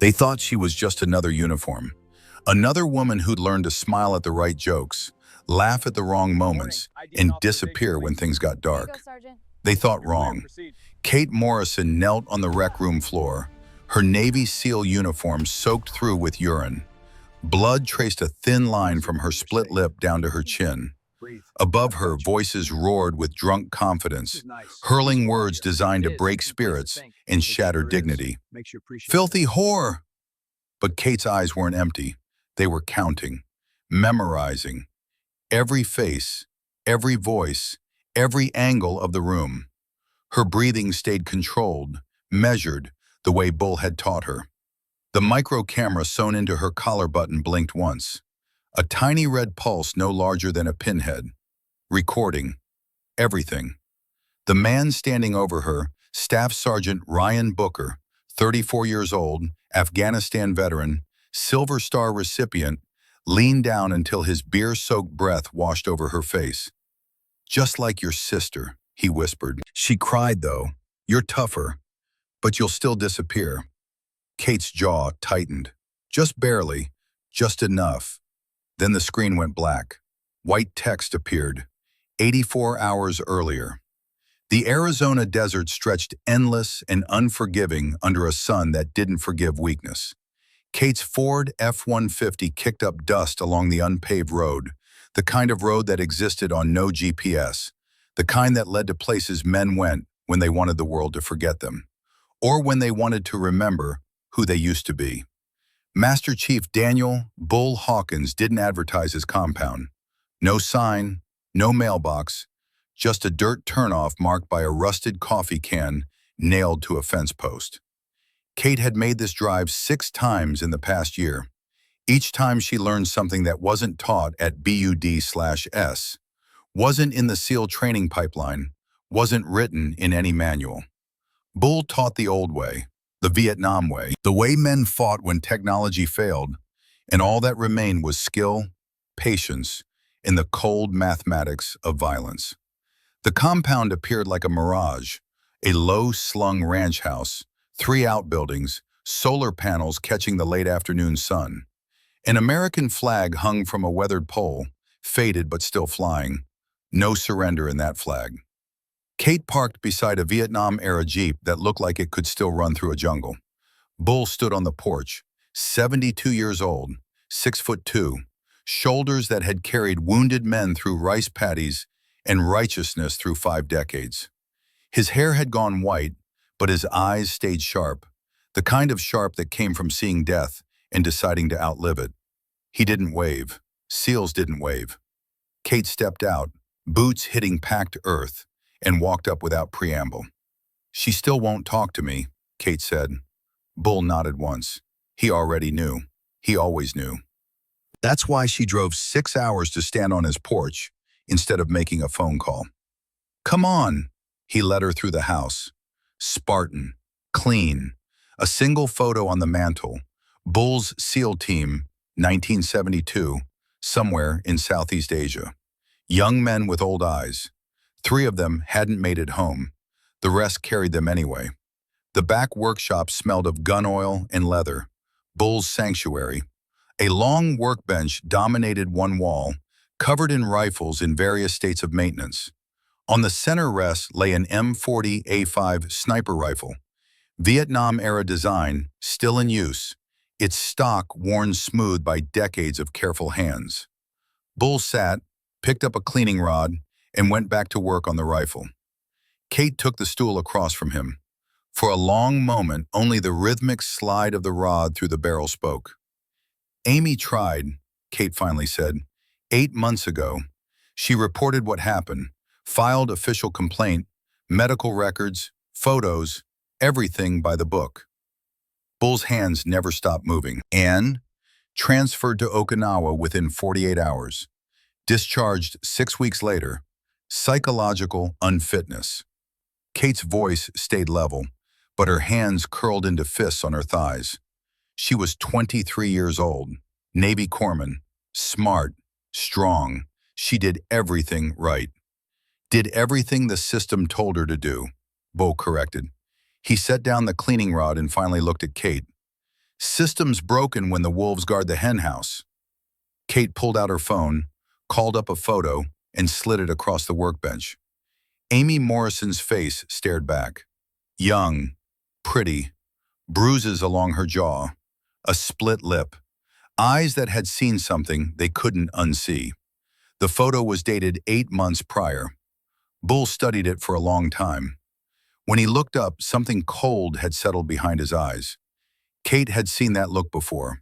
They thought she was just another uniform. Another woman who'd learned to smile at the right jokes, laugh at the wrong moments, and disappear when things got dark. They thought wrong. Kate Morrison knelt on the rec room floor, her Navy SEAL uniform soaked through with urine. Blood traced a thin line from her split lip down to her chin. Above her, voices roared with drunk confidence, hurling words designed to break spirits and shatter dignity. Filthy whore! But Kate's eyes weren't empty. They were counting, memorizing. Every face, every voice, every angle of the room. Her breathing stayed controlled, measured, the way Bull had taught her. The micro camera sewn into her collar button blinked once. A tiny red pulse no larger than a pinhead. Recording. Everything. The man standing over her, Staff Sergeant Ryan Booker, 34 years old, Afghanistan veteran, Silver Star recipient, leaned down until his beer-soaked breath washed over her face. "Just like your sister," he whispered. She cried, though. "You're tougher, but you'll still disappear." Kate's jaw tightened. Just barely, just enough. Then the screen went black. White text appeared. 84 hours earlier. The Arizona desert stretched endless and unforgiving under a sun that didn't forgive weakness. Kate's Ford F-150 kicked up dust along the unpaved road, the kind of road that existed on no GPS, the kind that led to places men went when they wanted the world to forget them, or when they wanted to remember who they used to be. Master Chief Daniel Bull Hawkins didn't advertise his compound. No sign, no mailbox, just a dirt turnoff marked by a rusted coffee can nailed to a fence post. Kate had made this drive 6 times in the past year. Each time she learned something that wasn't taught at BUD/S, wasn't in the SEAL training pipeline, wasn't written in any manual. Bull taught the old way, the Vietnam way, the way men fought when technology failed, and all that remained was skill, patience, and the cold mathematics of violence. The compound appeared like a mirage, a low-slung ranch house, 3 outbuildings, solar panels catching the late afternoon sun. An American flag hung from a weathered pole, faded but still flying. No surrender in that flag. Kate parked beside a Vietnam-era Jeep that looked like it could still run through a jungle. Bull stood on the porch, 72 years old, 6'2", shoulders that had carried wounded men through rice paddies and righteousness through 5 decades. His hair had gone white, but his eyes stayed sharp, the kind of sharp that came from seeing death and deciding to outlive it. He didn't wave. SEALs didn't wave. Kate stepped out, boots hitting packed earth, and walked up without preamble. "She still won't talk to me," Kate said. Bull nodded once. He already knew. He always knew. That's why she drove 6 hours to stand on his porch instead of making a phone call. "Come on," he led her through the house. Spartan, clean, a single photo on the mantle. Bull's SEAL team, 1972, somewhere in Southeast Asia. Young men with old eyes. 3 of them hadn't made it home. The rest carried them anyway. The back workshop smelled of gun oil and leather. Bull's sanctuary. A long workbench dominated one wall, covered in rifles in various states of maintenance. On the center rest lay an M40A5 sniper rifle. Vietnam-era design, still in use, its stock worn smooth by decades of careful hands. Bull sat, picked up a cleaning rod, and went back to work on the rifle. Kate took the stool across from him. For a long moment, only the rhythmic slide of the rod through the barrel spoke. "Amy tried," Kate finally said. 8 months ago. She reported what happened, filed official complaint, medical records, photos, everything by the book. Bull's hands never stopped moving. "And transferred to Okinawa within 48 hours. Discharged 6 weeks later. Psychological unfitness." Kate's voice stayed level, but her hands curled into fists on her thighs. She was 23 years old, Navy corpsman, smart, strong. She did everything right. Did everything the system told her to do, Bull corrected. He set down the cleaning rod and finally looked at Kate. Systems broken when the wolves guard the hen house. Kate pulled out her phone, called up a photo, and slid it across the workbench. Amy Morrison's face stared back. Young, pretty, bruises along her jaw, a split lip, eyes that had seen something they couldn't unsee. The photo was dated 8 months prior. Bull studied it for a long time. When he looked up, something cold had settled behind his eyes. Kate had seen that look before,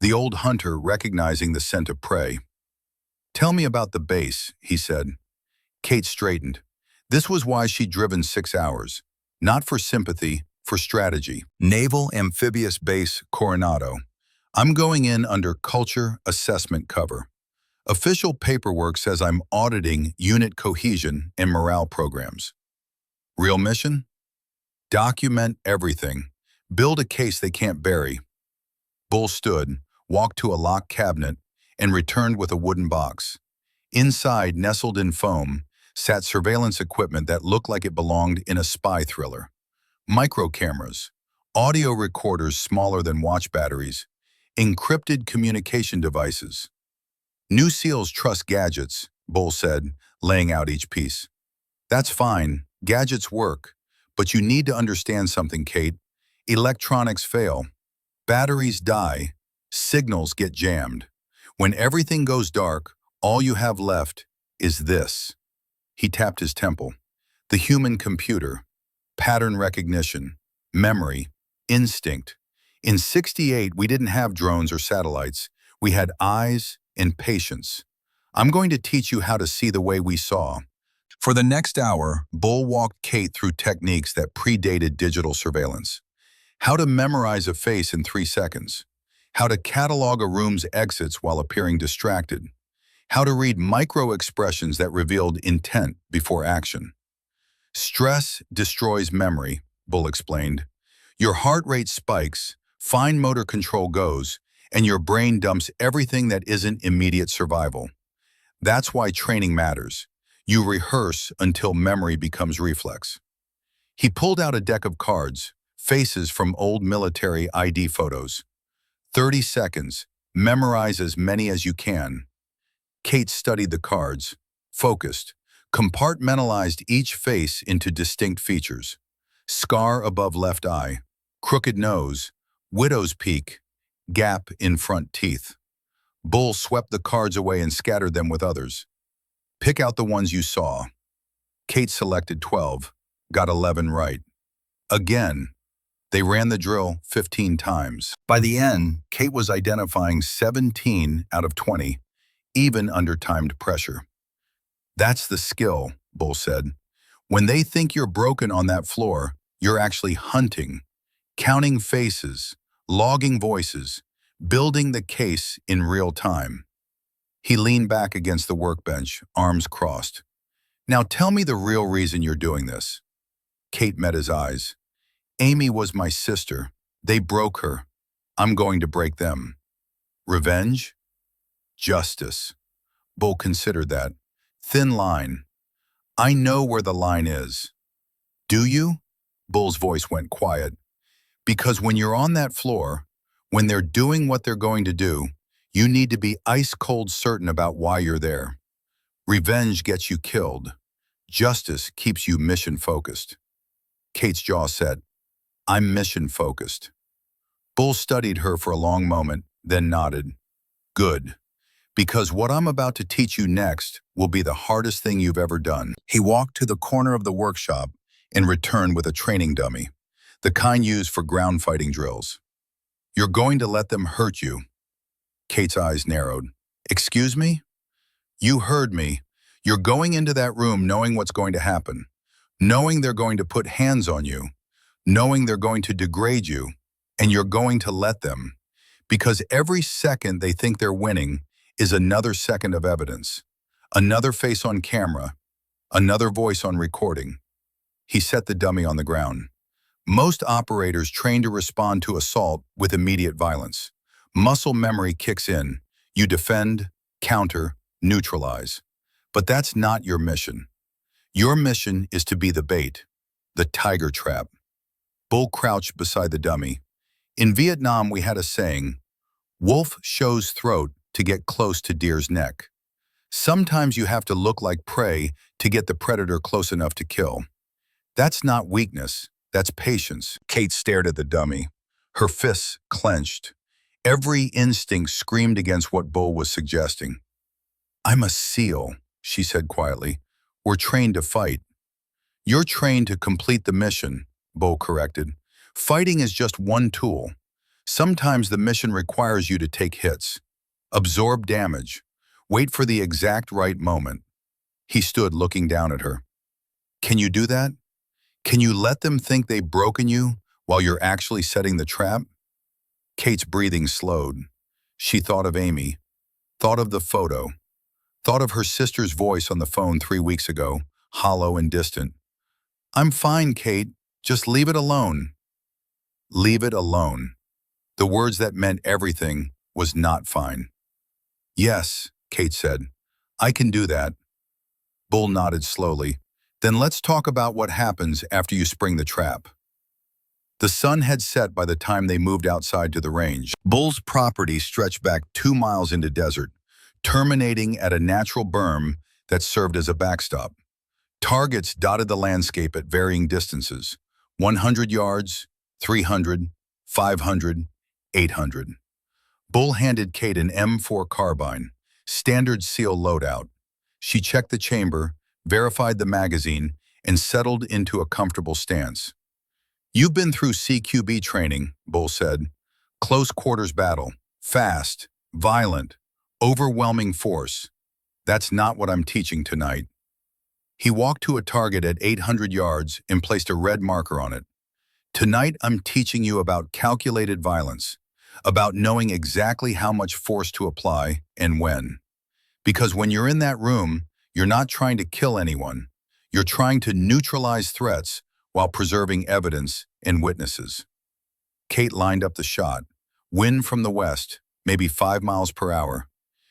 the old hunter recognizing the scent of prey. "Tell me about the base," he said. Kate straightened. This was why she'd driven 6 hours. Not for sympathy, for strategy. Naval Amphibious Base Coronado. I'm going in under culture assessment cover. Official paperwork says I'm auditing unit cohesion and morale programs. Real mission? Document everything. Build a case they can't bury. Bull stood, walked to a locked cabinet, and returned with a wooden box. Inside, nestled in foam, sat surveillance equipment that looked like it belonged in a spy thriller. Micro cameras, audio recorders smaller than watch batteries, encrypted communication devices. New SEALs trust gadgets, Bull said, laying out each piece. That's fine, gadgets work, but you need to understand something, Kate. Electronics fail, batteries die, signals get jammed. When everything goes dark, all you have left is this. He tapped his temple. The human computer, pattern recognition, memory, instinct. In '68, we didn't have drones or satellites. We had eyes and patience. I'm going to teach you how to see the way we saw. For the next hour, Bull walked Kate through techniques that predated digital surveillance. How to memorize a face in 3 seconds. How to catalog a room's exits while appearing distracted. How to read micro-expressions that revealed intent before action. Stress destroys memory, Bull explained. Your heart rate spikes, fine motor control goes, and your brain dumps everything that isn't immediate survival. That's why training matters. You rehearse until memory becomes reflex. He pulled out a deck of cards, faces from old military ID photos. 30 seconds, memorize as many as you can. Kate studied the cards, focused, compartmentalized each face into distinct features. Scar above left eye, crooked nose, widow's peak, gap in front teeth. Bull swept the cards away and scattered them with others. Pick out the ones you saw. Kate selected 12, got 11 right. Again, they ran the drill 15 times. By the end, Kate was identifying 17 out of 20, even under timed pressure. That's the skill, Bull said. When they think you're broken on that floor, you're actually hunting, counting faces, logging voices, building the case in real time. He leaned back against the workbench, arms crossed. Now tell me the real reason you're doing this. Kate met his eyes. Amy was my sister. They broke her. I'm going to break them. Revenge? Justice. Bull considered that. Thin line. I know where the line is. Do you? Bull's voice went quiet. Because when you're on that floor, when they're doing what they're going to do, you need to be ice-cold certain about why you're there. Revenge gets you killed. Justice keeps you mission-focused. Kate's jaw set. I'm mission-focused. Bull studied her for a long moment, then nodded. Good. Because what I'm about to teach you next will be the hardest thing you've ever done. He walked to the corner of the workshop and returned with a training dummy, the kind used for ground fighting drills. You're going to let them hurt you. Kate's eyes narrowed. Excuse me? You heard me. You're going into that room knowing what's going to happen, knowing they're going to put hands on you, knowing they're going to degrade you, and you're going to let them. Because every second they think they're winning is another second of evidence, another face on camera, another voice on recording. He set the dummy on the ground. Most operators train to respond to assault with immediate violence. Muscle memory kicks in. You defend, counter, neutralize. But that's not your mission. Your mission is to be the bait, the tiger trap. Bull crouched beside the dummy. In Vietnam, we had a saying, wolf shows throat to get close to deer's neck. Sometimes you have to look like prey to get the predator close enough to kill. That's not weakness, that's patience. Kate stared at the dummy, her fists clenched. Every instinct screamed against what Bull was suggesting. I'm a SEAL, she said quietly. We're trained to fight. You're trained to complete the mission, Bull corrected. Fighting is just one tool. Sometimes the mission requires you to take hits, absorb damage, wait for the exact right moment. He stood looking down at her. Can you do that? Can you let them think they've broken you while you're actually setting the trap? Kate's breathing slowed. She thought of Amy, thought of the photo, thought of her sister's voice on the phone 3 weeks ago, hollow and distant. I'm fine, Kate. Just leave it alone. Leave it alone. The words that meant everything was not fine. Yes, Kate said. I can do that. Bull nodded slowly. Then let's talk about what happens after you spring the trap. The sun had set by the time they moved outside to the range. Bull's property stretched back 2 miles into desert, terminating at a natural berm that served as a backstop. Targets dotted the landscape at varying distances, 100 yards, 300, 500, 800. Bull handed Kate an M4 carbine, standard SEAL loadout. She checked the chamber, verified the magazine, and settled into a comfortable stance. You've been through CQB training, Bull said. Close quarters battle, fast, violent, overwhelming force. That's not what I'm teaching tonight. He walked to a target at 800 yards and placed a red marker on it. Tonight I'm teaching you about calculated violence, about knowing exactly how much force to apply and when. Because when you're in that room, you're not trying to kill anyone. You're trying to neutralize threats while preserving evidence and witnesses. Kate lined up the shot. Wind from the west, maybe 5 miles per hour.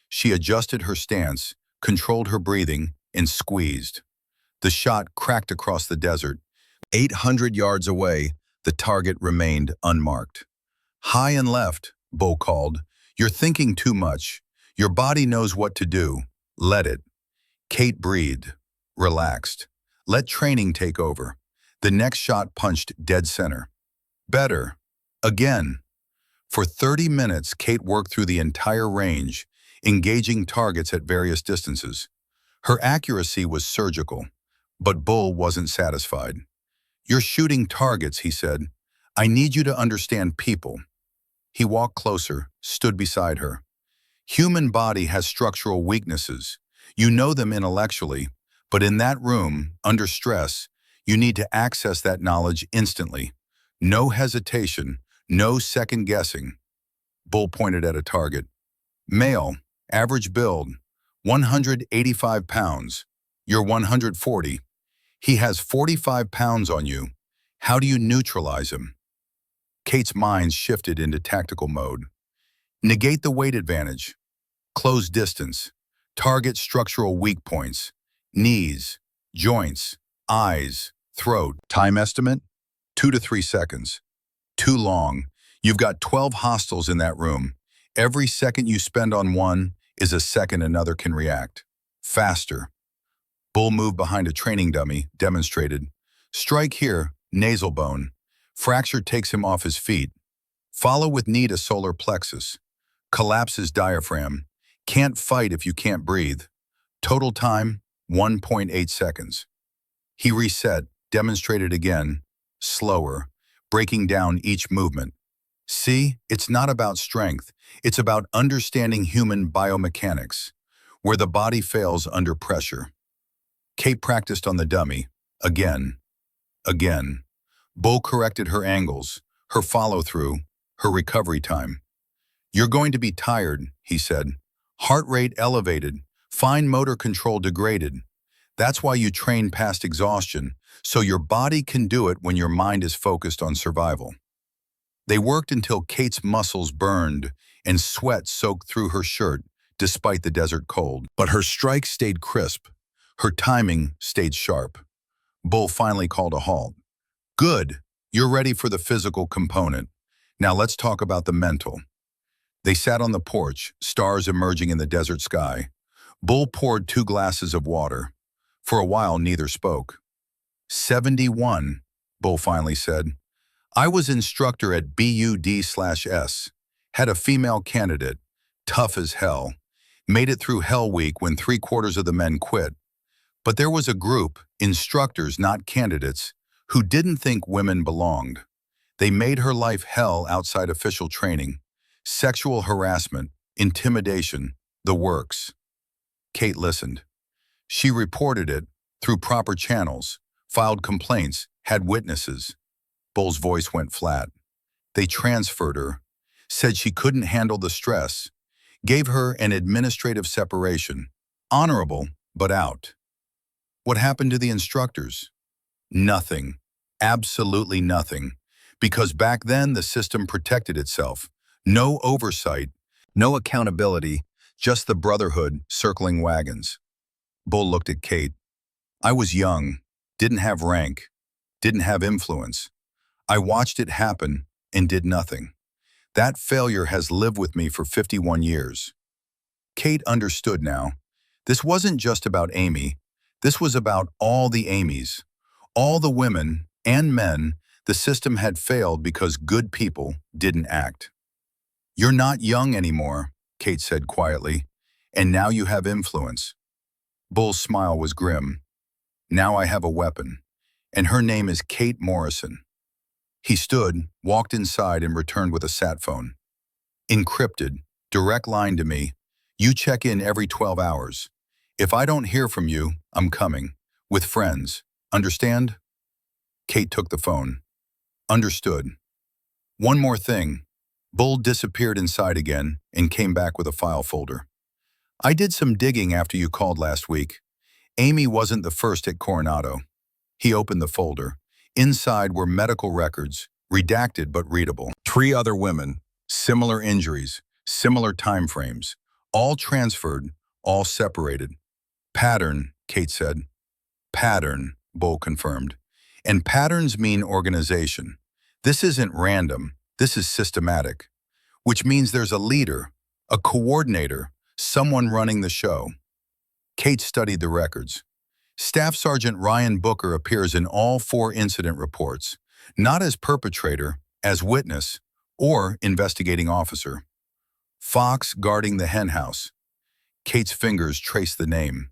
She adjusted her stance, controlled her breathing, and squeezed. The shot cracked across the desert. 800 yards away, the target remained unmarked. High and left, Bull called. You're thinking too much. Your body knows what to do. Let it. Kate breathed, relaxed. Let training take over. The next shot punched dead center. Better. Again. For 30 minutes, Kate worked through the entire range, engaging targets at various distances. Her accuracy was surgical, but Bull wasn't satisfied. You're shooting targets, he said. I need you to understand people. He walked closer, stood beside her. Human body has structural weaknesses. You know them intellectually, but in that room, under stress, you need to access that knowledge instantly. No hesitation, no second guessing. Bull pointed at a target. Male, average build, 185 pounds. You're 140. He has 45 pounds on you. How do you neutralize him? Kate's mind shifted into tactical mode. Negate the weight advantage. Close distance. Target structural weak points. Knees, joints, eyes, throat. Time estimate? 2 to 3 seconds. Too long. You've got 12 hostiles in that room. Every second you spend on one is a second another can react. Faster. Bull moved behind a training dummy, demonstrated. Strike here, nasal bone. Fracture takes him off his feet. Follow with knee to solar plexus. Collapses diaphragm. Can't fight if you can't breathe. Total time, 1.8 seconds. He reset, demonstrated again, slower, breaking down each movement. See, it's not about strength. It's about understanding human biomechanics, where the body fails under pressure. Kate practiced on the dummy, again, again. Bull corrected her angles, her follow-through, her recovery time. You're going to be tired, he said. Heart rate elevated, fine motor control degraded. That's why you train past exhaustion, so your body can do it when your mind is focused on survival. They worked until Kate's muscles burned and sweat soaked through her shirt despite the desert cold. But her strike stayed crisp. Her timing stayed sharp. Bull finally called a halt. Good, you're ready for the physical component. Now let's talk about the mental. They sat on the porch, stars emerging in the desert sky. Bull poured 2 glasses of water. For a while, neither spoke. 71, Bull finally said. I was instructor at BUD/S. Had a female candidate, tough as hell. Made it through Hell Week when 3/4 of the men quit. But there was a group, instructors, not candidates, who didn't think women belonged. They made her life hell outside official training. Sexual harassment, intimidation, the works. Kate listened. She reported it through proper channels, filed complaints, had witnesses. Bull's voice went flat. They transferred her, said she couldn't handle the stress, gave her an administrative separation. Honorable, but out. What happened to the instructors? Nothing. Absolutely nothing. Because back then the system protected itself. No oversight, no accountability, just the brotherhood circling wagons. Bull looked at Kate. I was young, didn't have rank, didn't have influence. I watched it happen and did nothing. That failure has lived with me for 51 years. Kate understood now. This wasn't just about Amy. This was about all the Amys. All the women and men the system had failed because good people didn't act. You're not young anymore, Kate said quietly, and now you have influence. Bull's smile was grim. Now I have a weapon, and her name is Kate Morrison. He stood, walked inside, and returned with a sat phone. Encrypted, direct line to me. You check in every 12 hours. If I don't hear from you, I'm coming. With friends. Understand? Kate took the phone. Understood. One more thing. Bull disappeared inside again and came back with a file folder. I did some digging after you called last week. Amy wasn't the first at Coronado. He opened the folder. Inside were medical records, redacted but readable. 3 other women, similar injuries, similar time frames, all transferred, all separated. Pattern, Kate said. Pattern, Bull confirmed. And patterns mean organization. This isn't random, this is systematic. Which means there's a leader, a coordinator, someone running the show. Kate studied the records. Staff Sergeant Ryan Booker appears in all 4 incident reports, not as perpetrator, as witness, or investigating officer. Fox guarding the henhouse. Kate's fingers traced the name.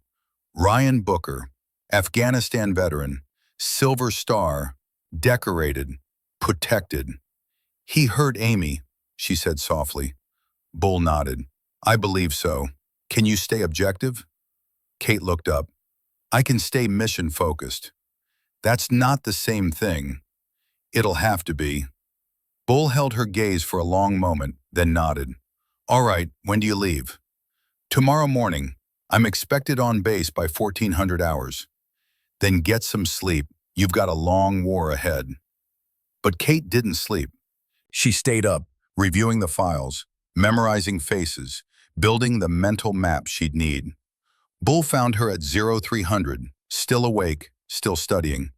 Ryan Booker, Afghanistan veteran, Silver Star, decorated, protected. He hurt Amy, she said softly. Bull nodded. I believe so. Can you stay objective? Kate looked up. I can stay mission-focused. That's not the same thing. It'll have to be. Bull held her gaze for a long moment, then nodded. All right, when do you leave? Tomorrow morning. I'm expected on base by 1400 hours. Then get some sleep. You've got a long war ahead. But Kate didn't sleep. She stayed up, reviewing the files, memorizing faces, building the mental map she'd need. Bull found her at 0300, still awake, still studying.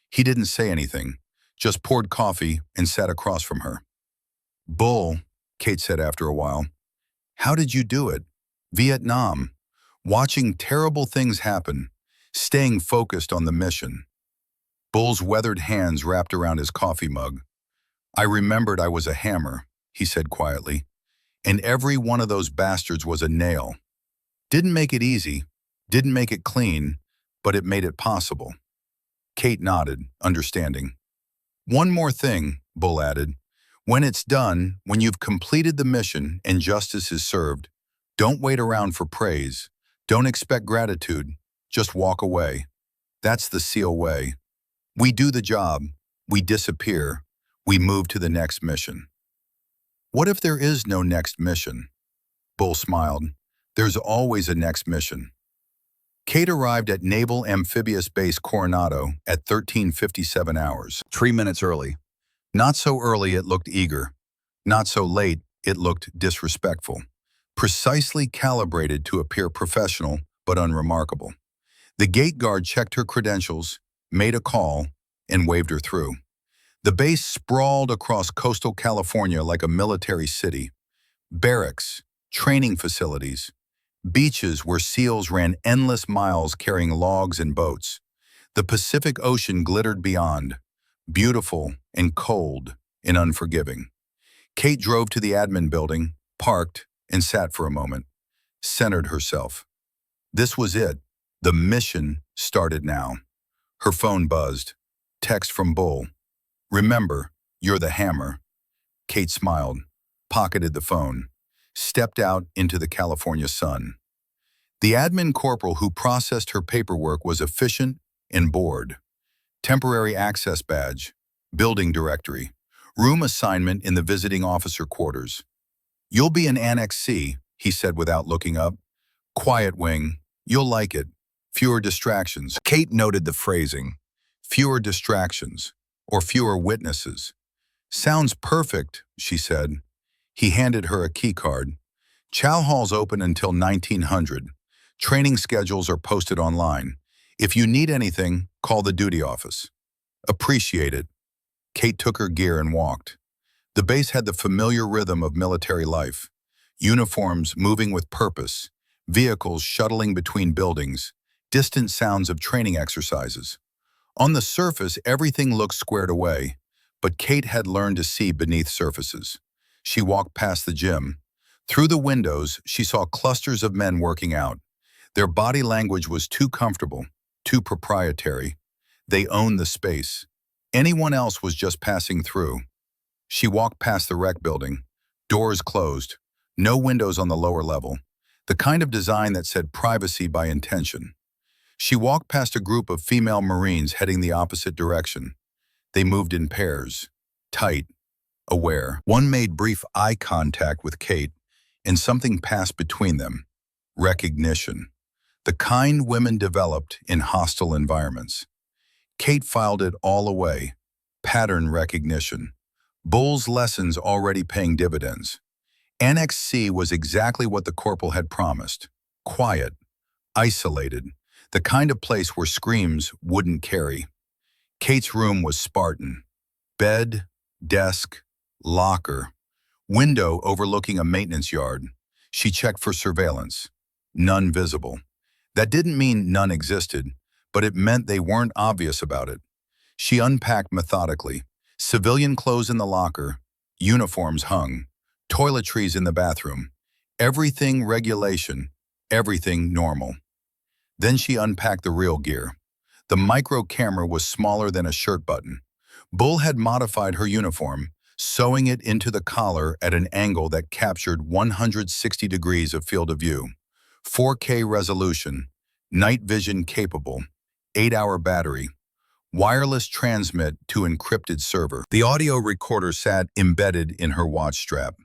He didn't say anything, just poured coffee and sat across from her. Bull, Kate said after a while, how did you do it? Vietnam. Watching terrible things happen, staying focused on the mission. Bull's weathered hands wrapped around his coffee mug. I remembered I was a hammer, he said quietly, and every one of those bastards was a nail. Didn't make it easy, didn't make it clean, but it made it possible. Kate nodded, understanding. One more thing, Bull added. When it's done, when you've completed the mission and justice is served, don't wait around for praise. Don't expect gratitude. Just walk away. That's the SEAL way. We do the job. We disappear. We move to the next mission. What if there is no next mission? Bull smiled. There's always a next mission. Kate arrived at Naval Amphibious Base Coronado at 13:57 hours, 3 minutes early. Not so early it looked eager. Not so late it looked disrespectful. Precisely calibrated to appear professional but unremarkable. The gate guard checked her credentials, made a call, and waved her through. The base sprawled across coastal California like a military city. Barracks, training facilities, beaches where SEALs ran endless miles carrying logs and boats. The Pacific Ocean glittered beyond, beautiful and cold and unforgiving. Kate drove to the admin building, parked, and sat for a moment, centered herself. This was it. The mission started now. Her phone buzzed. Text from Bull. "Remember, you're the hammer." Kate smiled, pocketed the phone, stepped out into the California sun. The admin corporal who processed her paperwork was efficient and bored. Temporary access badge, building directory, room assignment in the visiting officer quarters. "You'll be in Annex C," he said without looking up. "Quiet wing. You'll like it. Fewer distractions." Kate noted the phrasing. Fewer distractions, or fewer witnesses. "Sounds perfect," she said. He handed her a key card. "Chow hall's open until 1900. Training schedules are posted online. If you need anything, call the duty office." "Appreciate it." Kate took her gear and walked. The base had the familiar rhythm of military life. Uniforms moving with purpose, vehicles shuttling between buildings, distant sounds of training exercises. On the surface, everything looked squared away, but Kate had learned to see beneath surfaces. She walked past the gym. Through the windows, she saw clusters of men working out. Their body language was too comfortable, too proprietary. They owned the space. Anyone else was just passing through. She walked past the rec building. Doors closed. No windows on the lower level. The kind of design that said privacy by intention. She walked past a group of female Marines heading the opposite direction. They moved in pairs, tight, aware. One made brief eye contact with Kate, and something passed between them. Recognition. The kind women developed in hostile environments. Kate filed it all away. Pattern recognition. Bull's lessons already paying dividends. Annex C was exactly what the corporal had promised. Quiet, isolated, the kind of place where screams wouldn't carry. Kate's room was Spartan. Bed, desk, locker, window overlooking a maintenance yard. She checked for surveillance. None visible. That didn't mean none existed, but it meant they weren't obvious about it. She unpacked methodically. Civilian clothes in the locker, uniforms hung, toiletries in the bathroom. Everything regulation, everything normal. Then she unpacked the real gear. The micro camera was smaller than a shirt button. Bull had modified her uniform, sewing it into the collar at an angle that captured 160 degrees of field of view. 4K resolution, night vision capable, 8-hour battery, wireless transmit to encrypted server. The audio recorder sat embedded in her watch strap.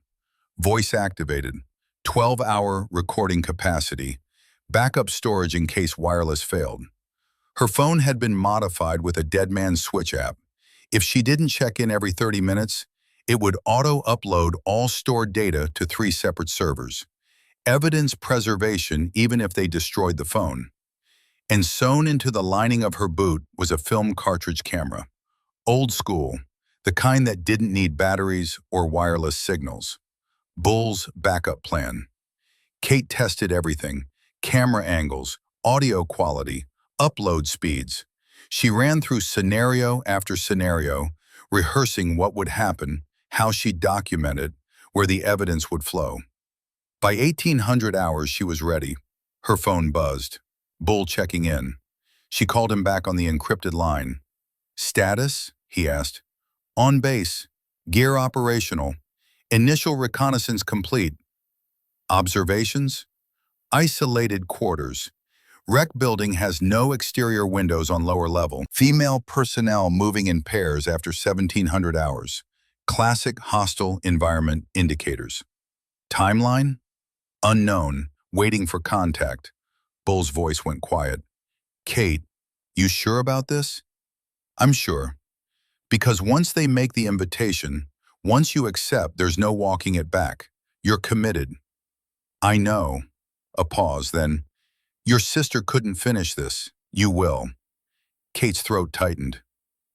Voice activated, 12-hour recording capacity, backup storage in case wireless failed. Her phone had been modified with a dead man's switch app. If she didn't check in every 30 minutes, it would auto-upload all stored data to 3 separate servers. Evidence preservation even if they destroyed the phone. And sewn into the lining of her boot was a film cartridge camera. Old school, the kind that didn't need batteries or wireless signals. Bull's backup plan. Kate tested everything, camera angles, audio quality, upload speeds. She ran through scenario after scenario, rehearsing what would happen, how she'd document it, where the evidence would flow. By 1800 hours, she was ready. Her phone buzzed. Bull checking in. She called him back on the encrypted line. "Status?" he asked. "On base. Gear operational. Initial reconnaissance complete." "Observations?" "Isolated quarters. Rec building has no exterior windows on lower level. Female personnel moving in pairs after 1700 hours. Classic hostile environment indicators." "Timeline?" "Unknown. Waiting for contact." Bull's voice went quiet. "Kate, you sure about this?" "I'm sure. Because once they make the invitation, once you accept, there's no walking it back. You're committed." "I know." A pause, then, "Your sister couldn't finish this. You will." Kate's throat tightened.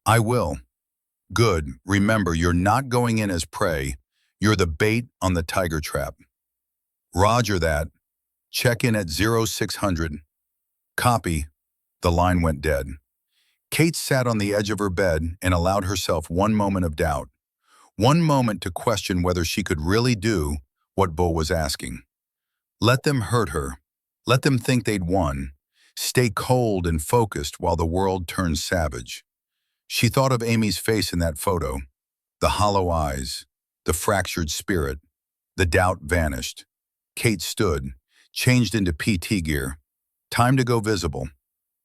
"I will." Good. Remember, you're not going in as prey. You're the bait on the tiger trap. Roger that. Check in at 0600. Copy. The line went dead. Kate sat on the edge of her bed and allowed herself one moment of doubt. One moment to question whether she could really do what Bull was asking. Let them hurt her. Let them think they'd won. Stay cold and focused while the world turns savage. She thought of Amy's face in that photo. The hollow eyes, the fractured spirit. The doubt vanished. Kate stood, changed into PT gear. Time to go visible.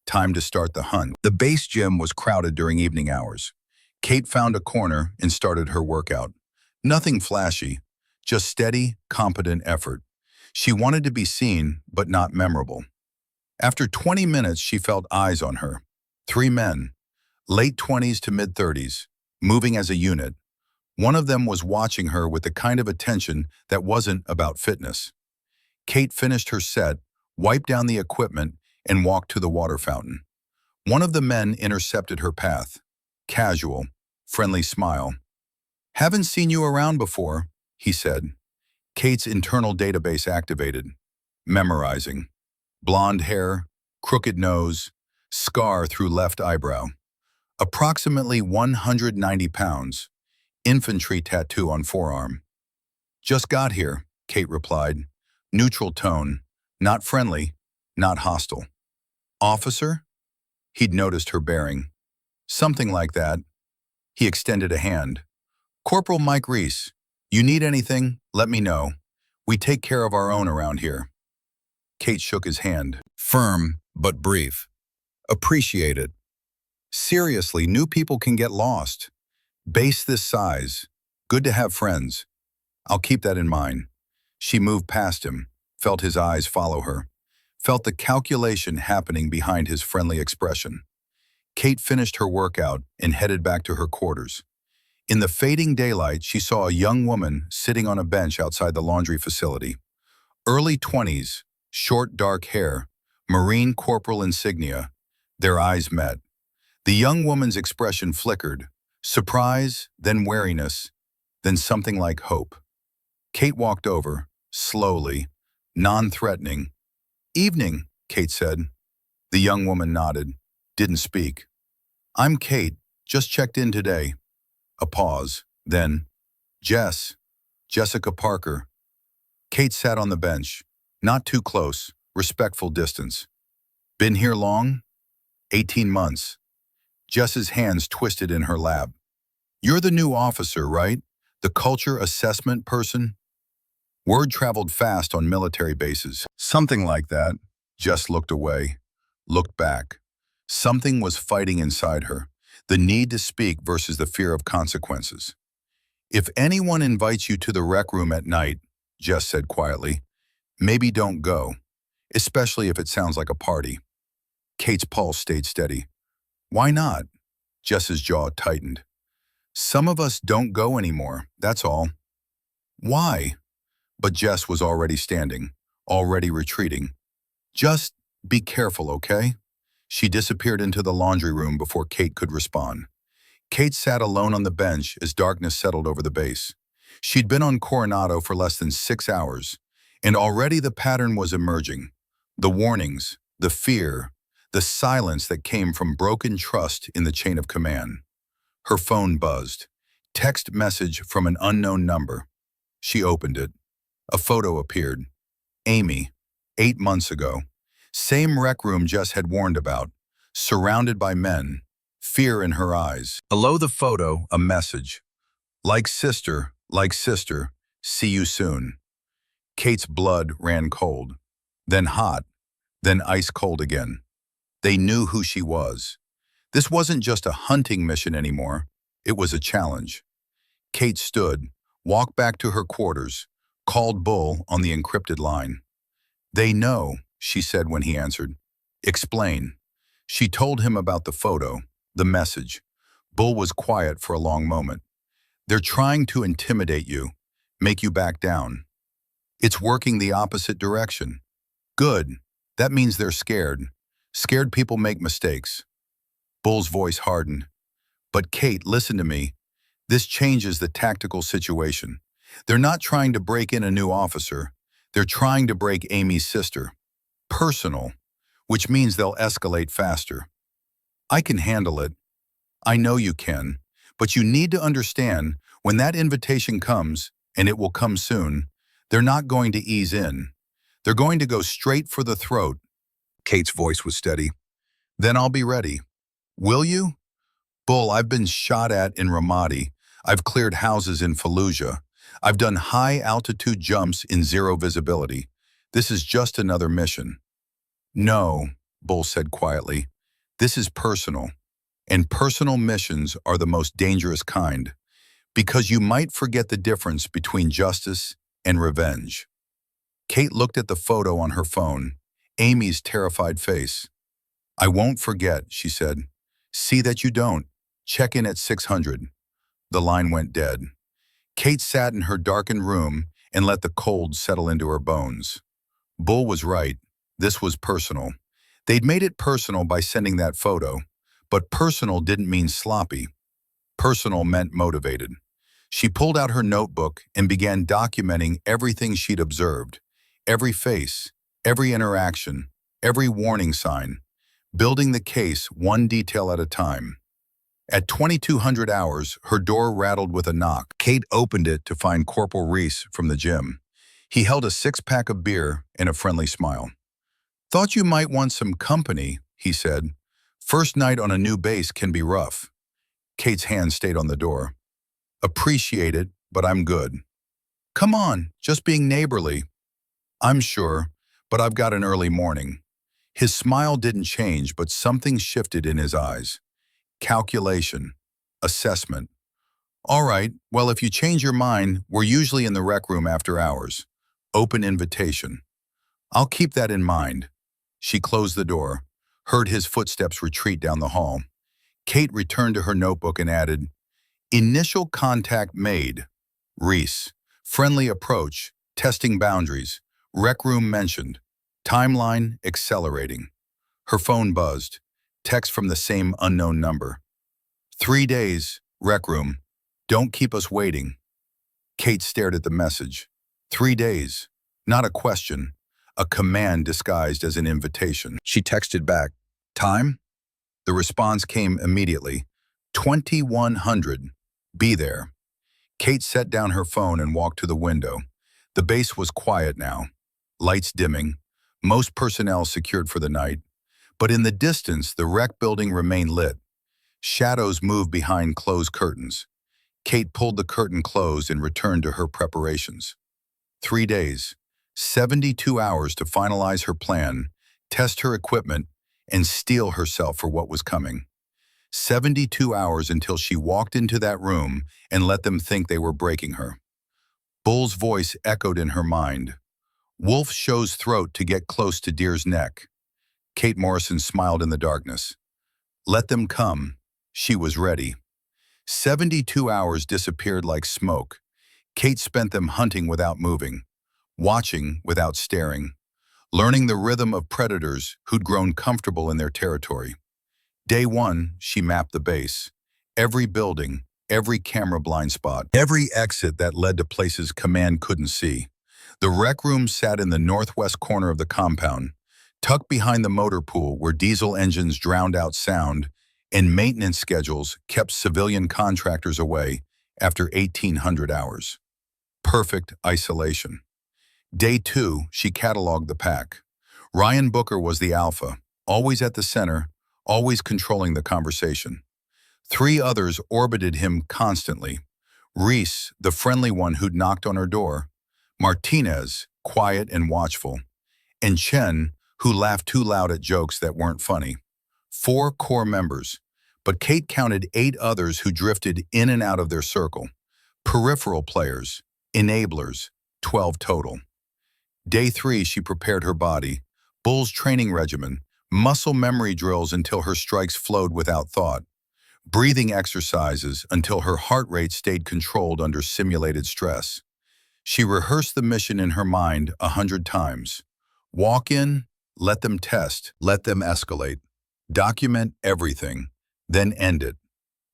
Time to start the hunt. The base gym was crowded during evening hours. Kate found a corner and started her workout. Nothing flashy, just steady, competent effort. She wanted to be seen, but not memorable. After 20 minutes, she felt eyes on her. 3 men, late 20s to mid-30s, moving as a unit. One of them was watching her with the kind of attention that wasn't about fitness. Kate finished her set, wiped down the equipment, and walked to the water fountain. One of the men intercepted her path. Casual, friendly smile. "Haven't seen you around before," he said. Kate's internal database activated. Memorizing. Blonde hair, crooked nose, scar through left eyebrow. Approximately 190 pounds. Infantry tattoo on forearm. "Just got here," Kate replied. Neutral tone, not friendly, not hostile. "Officer?" He'd noticed her bearing. "Something like that." He extended a hand. "Corporal Mike Reese. You need anything, let me know. We take care of our own around here." Kate shook his hand. Firm, but brief. "Appreciate it. Seriously, new people can get lost. Base this size. Good to have friends. I'll keep that in mind." She moved past him, felt his eyes follow her, felt the calculation happening behind his friendly expression. Kate finished her workout and headed back to her quarters. In the fading daylight, she saw a young woman sitting on a bench outside the laundry facility. Early 20s, short dark hair, Marine corporal insignia. Their eyes met. The young woman's expression flickered, surprise, then wariness, then something like hope. Kate walked over, slowly, non-threatening. "Evening," Kate said. The young woman nodded, didn't speak. "I'm Kate, just checked in today." A pause, then, Jessica Parker." Kate sat on the bench, not too close, respectful distance. "Been here long?" 18 months. Jess's hands twisted in her lap. "You're the new officer, right? The culture assessment person?" Word traveled fast on military bases. "Something like that." Jess looked away, looked back. Something was fighting inside her, the need to speak versus the fear of consequences. "If anyone invites you to the rec room at night," Jess said quietly, "maybe don't go, especially if it sounds like a party." Kate's pulse stayed steady. "Why not?" Jess's jaw tightened. "Some of us don't go anymore, that's all." "Why?" But Jess was already standing, already retreating. "Just be careful, okay?" She disappeared into the laundry room before Kate could respond. Kate sat alone on the bench as darkness settled over the base. She'd been on Coronado for less than 6 hours, and already the pattern was emerging. The warnings, the fear, the silence that came from broken trust in the chain of command. Her phone buzzed. Text message from an unknown number. She opened it. A photo appeared. Amy, 8 months ago. Same rec room Jess had warned about. Surrounded by men. Fear in her eyes. Below the photo, a message. Like sister, see you soon." Kate's blood ran cold. Then hot. Then ice cold again. They knew who she was. This wasn't just a hunting mission anymore. It was a challenge. Kate stood, walked back to her quarters, called Bull on the encrypted line. "They know," she said when he answered. "Explain." She told him about the photo, the message. Bull was quiet for a long moment. "They're trying to intimidate you, make you back down. It's working the opposite direction." "Good. That means they're scared. Scared people make mistakes." Bull's voice hardened. But Kate, listen to me. This changes the tactical situation. They're not trying to break in a new officer. They're trying to break Amy's sister. Personal, which means they'll escalate faster. I can handle it. I know you can. But you need to understand, when that invitation comes, and it will come soon, they're not going to ease in. They're going to go straight for the throat. Kate's voice was steady. Then I'll be ready. Will you? Bull, I've been shot at in Ramadi. I've cleared houses in Fallujah. I've done high-altitude jumps in zero visibility. This is just another mission. No, Bull said quietly. This is personal. And personal missions are the most dangerous kind, because you might forget the difference between justice and revenge. Kate looked at the photo on her phone, Amy's terrified face. I won't forget, she said. See that you don't. Check in at 600. The line went dead. Kate sat in her darkened room and let the cold settle into her bones. Bull was right. This was personal. They'd made it personal by sending that photo, but personal didn't mean sloppy. Personal meant motivated. She pulled out her notebook and began documenting everything she'd observed, every face, every interaction, every warning sign, building the case one detail at a time. At 2200 hours, her door rattled with a knock. Kate opened it to find Corporal Reese from the gym. He held a six-pack of beer and a friendly smile. Thought you might want some company, he said. First night on a new base can be rough. Kate's hand stayed on the door. Appreciate it, but I'm good. Come on, just being neighborly. I'm sure, but I've got an early morning. His smile didn't change, but something shifted in his eyes. Calculation. Assessment. All right, well, if you change your mind, we're usually in the rec room after hours. Open invitation. I'll keep that in mind. She closed the door, heard his footsteps retreat down the hall. Kate returned to her notebook and added, Initial contact made. Reese. Friendly approach. Testing boundaries. Rec room mentioned. Timeline accelerating. Her phone buzzed. Text from the same unknown number. 3 days. Rec room. Don't keep us waiting. Kate stared at the message. 3 days. Not a question. A command disguised as an invitation. She texted back. Time? The response came immediately. 2100. Be there. Kate set down her phone and walked to the window. The base was quiet now. Lights dimming. Most personnel secured for the night. But in the distance, the rec building remained lit. Shadows moved behind closed curtains. Kate pulled the curtain closed and returned to her preparations. 3 days. 72 hours to finalize her plan, test her equipment, and steel herself for what was coming. 72 hours until she walked into that room and let them think they were breaking her. Bull's voice echoed in her mind. Wolf shows throat to get close to deer's neck. Kate Morrison smiled in the darkness. Let them come. She was ready. 72 hours disappeared like smoke. Kate spent them hunting without moving, watching without staring, learning the rhythm of predators who'd grown comfortable in their territory. Day 1, she mapped the base. Every building, every camera blind spot, every exit that led to places command couldn't see. The rec room sat in the northwest corner of the compound, tucked behind the motor pool where diesel engines drowned out sound and maintenance schedules kept civilian contractors away after 1,800 hours. Perfect isolation. Day 2, she cataloged the pack. Ryan Booker was the alpha, always at the center, always controlling the conversation. 3 others orbited him constantly. Reese, the friendly one who'd knocked on her door. Martinez, quiet and watchful. And Chen, who laughed too loud at jokes that weren't funny. 4 core members, but Kate counted 8 others who drifted in and out of their circle. Peripheral players, enablers, 12 total. Day 3, she prepared her body. Bull's training regimen, muscle memory drills until her strikes flowed without thought. Breathing exercises until her heart rate stayed controlled under simulated stress. She rehearsed the mission in her mind 100 times. Walk in, let them test, let them escalate. Document everything, then end it.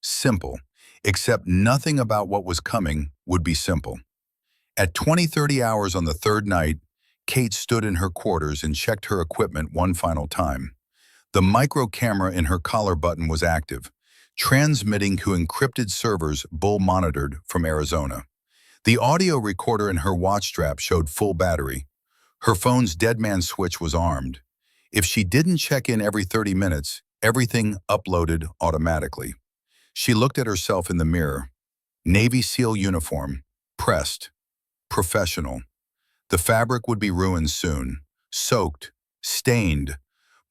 simple, except nothing about what was coming would be simple. At 20:30 hours on the third night, Kate stood in her quarters and checked her equipment one final time. The micro camera in her collar button was active, transmitting to encrypted servers Bull monitored from Arizona. The audio recorder in her watch strap showed full battery. Her phone's deadman switch was armed. If she didn't check in every 30 minutes, everything uploaded automatically. She looked at herself in the mirror. Navy SEAL uniform, pressed, professional. The fabric would be ruined soon, soaked, stained,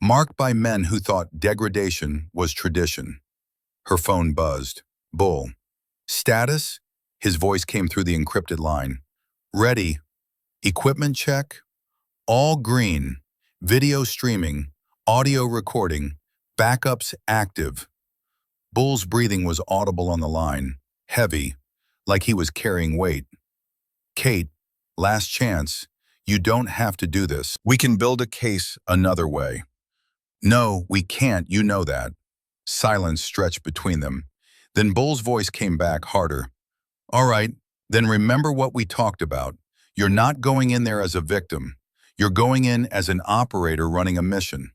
marked by men who thought degradation was tradition. Her phone buzzed. Bull. Status? His voice came through the encrypted line. Ready. Equipment check? All green. Video streaming. Audio recording. Backups active. Bull's breathing was audible on the line, heavy, like he was carrying weight. Kate, last chance. You don't have to do this. We can build a case another way. No, we can't, you know that. Silence stretched between them. Then Bull's voice came back harder. All right, then remember what we talked about. You're not going in there as a victim. You're going in as an operator running a mission.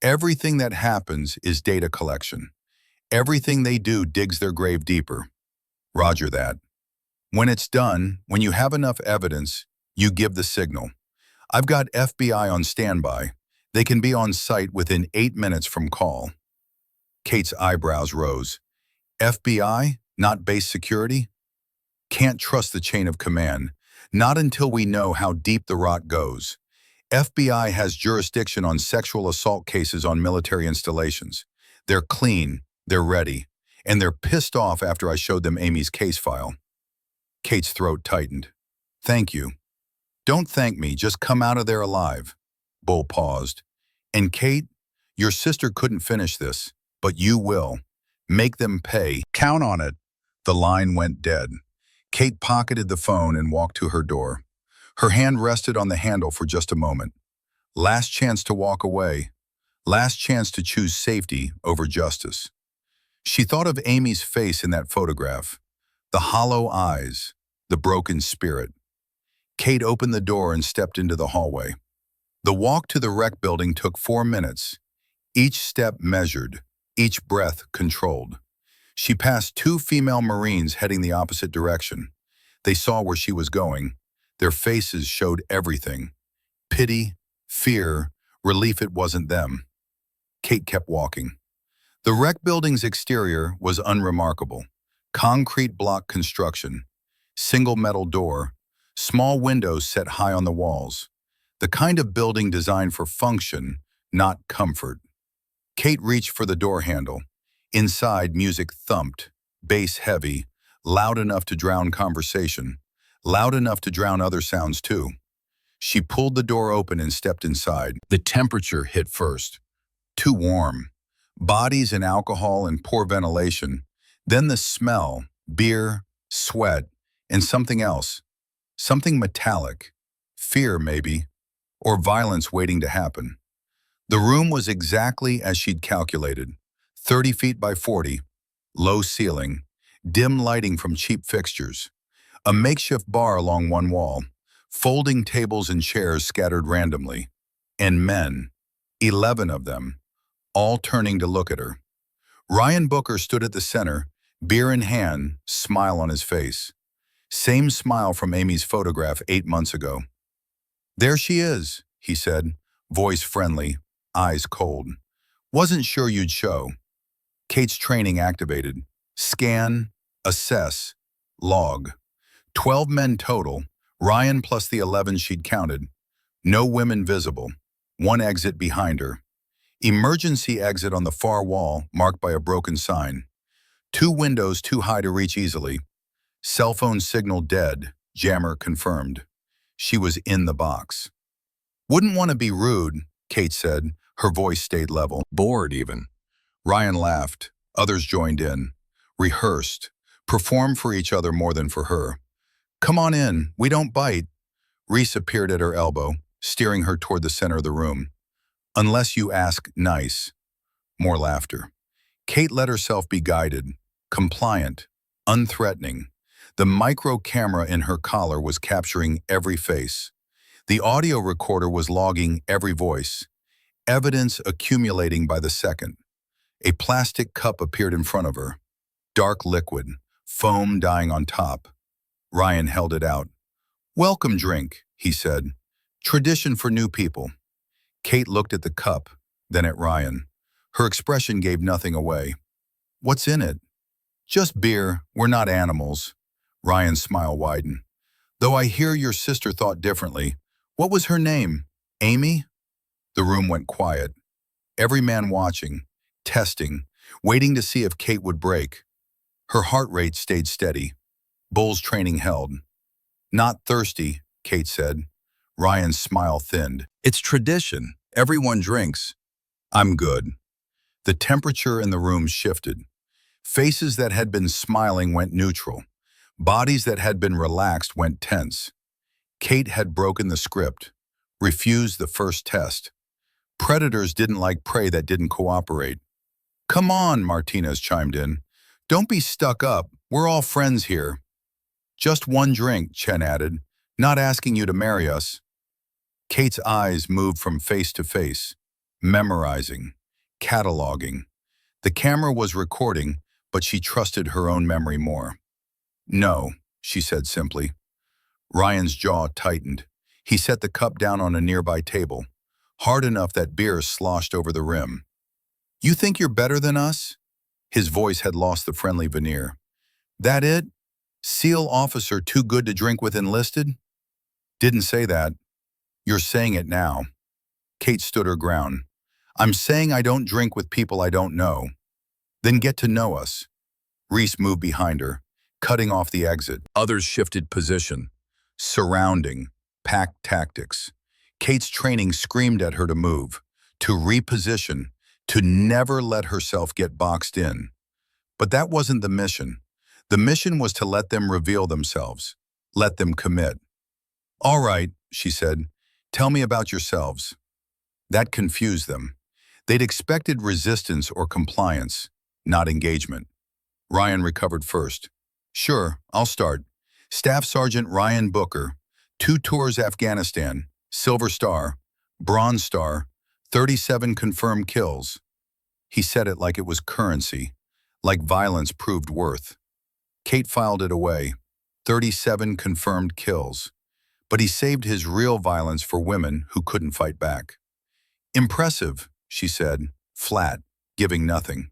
Everything that happens is data collection. Everything they do digs their grave deeper. Roger that. When it's done, when you have enough evidence, you give the signal. I've got FBI on standby. They can be on site within 8 minutes from call. Kate's eyebrows rose. FBI, not base security? Can't trust the chain of command. Not until we know how deep the rot goes. FBI has jurisdiction on sexual assault cases on military installations. They're clean, they're ready, and they're pissed off after I showed them Amy's case file. Kate's throat tightened. Thank you. Don't thank me, just come out of there alive. Bull paused. And Kate, your sister couldn't finish this, but you will. Make them pay. Count on it. The line went dead. Kate pocketed the phone and walked to her door. Her hand rested on the handle for just a moment. Last chance to walk away. Last chance to choose safety over justice. She thought of Amy's face in that photograph. The hollow eyes, the broken spirit. Kate opened the door and stepped into the hallway. The walk to the rec building took 4 minutes. Each step measured, each breath controlled. She passed 2 female Marines heading the opposite direction. They saw where she was going. Their faces showed everything. Pity, fear, relief it wasn't them. Kate kept walking. The rec building's exterior was unremarkable. Concrete block construction, single metal door, small windows set high on the walls. The kind of building designed for function, not comfort. Kate reached for the door handle. Inside, music thumped, bass heavy, loud enough to drown conversation, loud enough to drown other sounds too. She pulled the door open and stepped inside. The temperature hit first. Too warm. Bodies and alcohol and poor ventilation. Then the smell, beer, sweat, and something else. Something metallic. Fear, maybe. Or violence waiting to happen. The room was exactly as she'd calculated. 30 feet by 40. Low ceiling. Dim lighting from cheap fixtures. A makeshift bar along one wall. Folding tables and chairs scattered randomly. And men. 11 of them. All turning to look at her. Ryan Booker stood at the center, beer in hand, smile on his face. Same smile from Amy's photograph 8 months ago. There she is, he said, voice friendly, eyes cold. Wasn't sure you'd show. Kate's training activated. Scan, assess, log. 12 men total, Ryan plus the 11 she'd counted. No women visible. One exit behind her. Emergency exit on the far wall, marked by a broken sign. 2 windows too high to reach easily. Cell phone signal dead, jammer confirmed. She was in the box. Wouldn't want to be rude, Kate said. Her voice stayed level. Bored even. Ryan laughed. Others joined in. Rehearsed. Performed for each other more than for her. Come on in, we don't bite. Reese appeared at her elbow, steering her toward the center of the room. Unless you ask nice. More laughter. Kate let herself be guided. compliant, unthreatening. The micro camera in her collar was capturing every face. The audio recorder was logging every voice, evidence accumulating by the second. A plastic cup appeared in front of her, dark liquid, foam dying on top. Ryan held it out. "Welcome drink," he said. "Tradition for new people." Kate looked at the cup, then at Ryan. Her expression gave nothing away. "What's in it?" "Just beer, we're not animals." Ryan's smile widened. "Though I hear your sister thought differently. What was her name? Amy?" The room went quiet. Every man watching, testing, waiting to see if Kate would break. Her heart rate stayed steady. Bull's training held. "Not thirsty," Kate said. Ryan's smile thinned. "It's tradition. Everyone drinks." "I'm good." The temperature in the room shifted. Faces that had been smiling went neutral. Bodies that had been relaxed went tense. Kate had broken the script, refused the first test. Predators didn't like prey that didn't cooperate. "Come on," Martinez chimed in. "Don't be stuck up. We're all friends here." "Just one drink," Chen added. "Not asking you to marry us." Kate's eyes moved from face to face, memorizing, cataloging. The camera was recording, but she trusted her own memory more. "No," she said simply. Ryan's jaw tightened. He set the cup down on a nearby table, hard enough that beer sloshed over the rim. "You think you're better than us?" His voice had lost the friendly veneer. "That it? SEAL officer too good to drink with enlisted?" "Didn't say that." "You're saying it now." Kate stood her ground. "I'm saying I don't drink with people I don't know." "Then get to know us." Reese moved behind her, cutting off the exit. Others shifted position. Surrounding, pack tactics. Kate's training screamed at her to move, to reposition, to never let herself get boxed in. But that wasn't the mission. The mission was to let them reveal themselves, let them commit. "All right," she said, "tell me about yourselves." That confused them. They'd expected resistance or compliance, not engagement. Ryan recovered first. "Sure, I'll start. Staff Sergeant Ryan Booker, 2 tours Afghanistan, Silver Star, Bronze Star, 37 confirmed kills." He said it like it was currency, like violence proved worth. Kate filed it away. 37 confirmed kills. But he saved his real violence for women who couldn't fight back. "Impressive," she said, flat, giving nothing.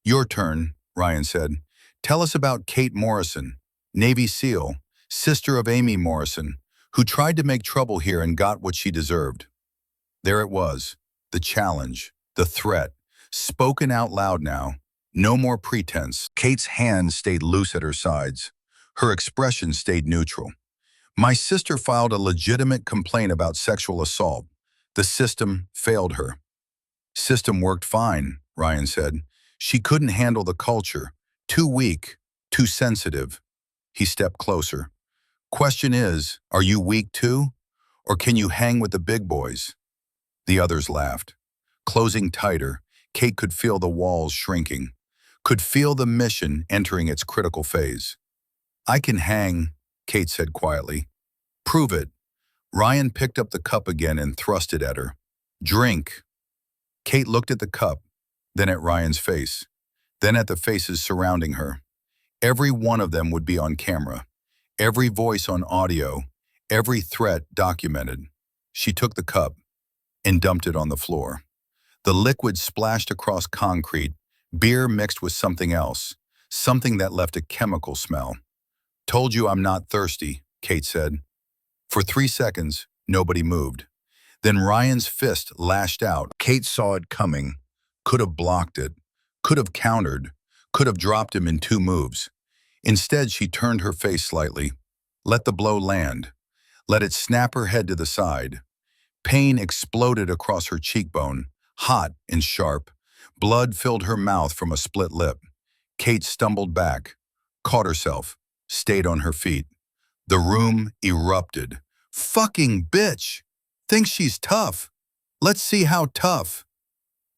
"Your turn," Ryan said. "Tell us about Kate Morrison, Navy SEAL, sister of Amy Morrison, who tried to make trouble here and got what she deserved." There it was, the challenge, the threat, spoken out loud now. No more pretense. Kate's hands stayed loose at her sides. Her expression stayed neutral. "My sister filed a legitimate complaint about sexual assault. The system failed her." "System worked fine," Ryan said. "She couldn't handle the culture. Too weak, too sensitive." He stepped closer. "Question is, are you weak too? Or can you hang with the big boys?" The others laughed. Closing tighter, Kate could feel the walls shrinking, could feel the mission entering its critical phase. "I can hang," Kate said quietly. "Prove it." Ryan picked up the cup again and thrust it at her. "Drink." Kate looked at the cup, then at Ryan's face, then at the faces surrounding her. Every one of them would be on camera, every voice on audio, every threat documented. She took the cup and dumped it on the floor. The liquid splashed across concrete, beer mixed with something else, something that left a chemical smell. "Told you I'm not thirsty," Kate said. For 3 seconds, nobody moved. Then Ryan's fist lashed out. Kate saw it coming, could have blocked it, could have countered, could have dropped him in 2 moves. Instead, she turned her face slightly, let the blow land, let it snap her head to the side. Pain exploded across her cheekbone, hot and sharp. Blood filled her mouth from a split lip. Kate stumbled back, caught herself, stayed on her feet. The room erupted. "Fucking bitch! Thinks she's tough. Let's see how tough."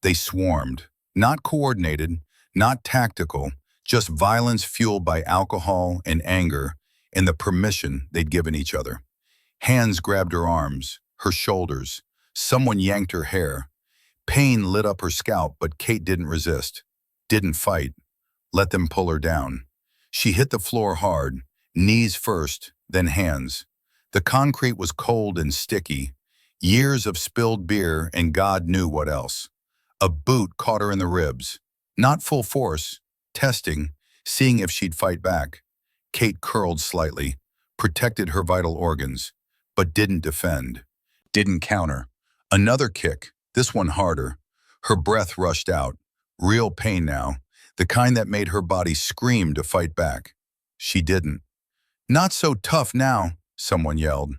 They swarmed, not coordinated, not tactical, Just violence fueled by alcohol and anger and the permission they'd given each other. Hands grabbed her arms, her shoulders. Someone yanked her hair. Pain lit up her scalp, but Kate didn't resist, didn't fight, let them pull her down. She hit the floor hard, knees first, then hands. The concrete was cold and sticky, years of spilled beer and God knew what else. A boot caught her in the ribs. Not full force, testing, seeing if she'd fight back. Kate curled slightly, protected her vital organs, but didn't defend, didn't counter. Another kick, this one harder. Her breath rushed out. Real pain now, the kind that made her body scream to fight back. She didn't. Not so tough now, someone yelled.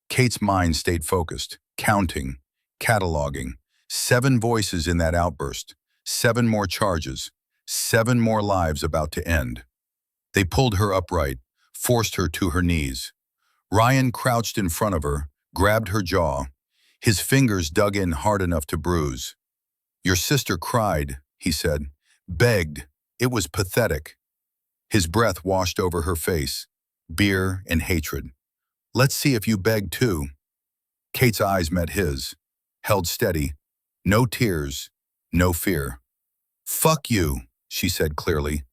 Kate's mind stayed focused, counting, cataloging. 7 voices in that outburst, 7 more charges, 7 more lives about to end. They pulled her upright, forced her to her knees. Ryan crouched in front of her, grabbed her jaw. His fingers dug in hard enough to bruise. "Your sister cried," he said, begged. It was pathetic. His breath washed over her face, beer and hatred. "Let's see if you beg too." Kate's eyes met his, held steady. No tears, no fear. "Fuck you," she said clearly.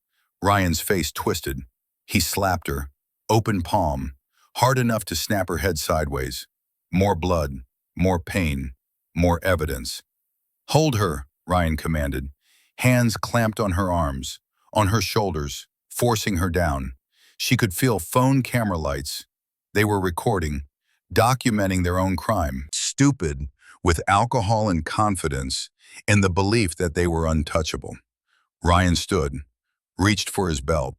Ryan's face twisted. He slapped her, open palm, hard enough to snap her head sideways. More blood, more pain, more evidence. "Hold her," Ryan commanded. Hands clamped on her arms, on her shoulders, forcing her down. She could feel phone camera lights. They were recording, documenting their own crime. Stupid, with alcohol and confidence, and the belief that they were untouchable. Ryan stood, reached for his belt.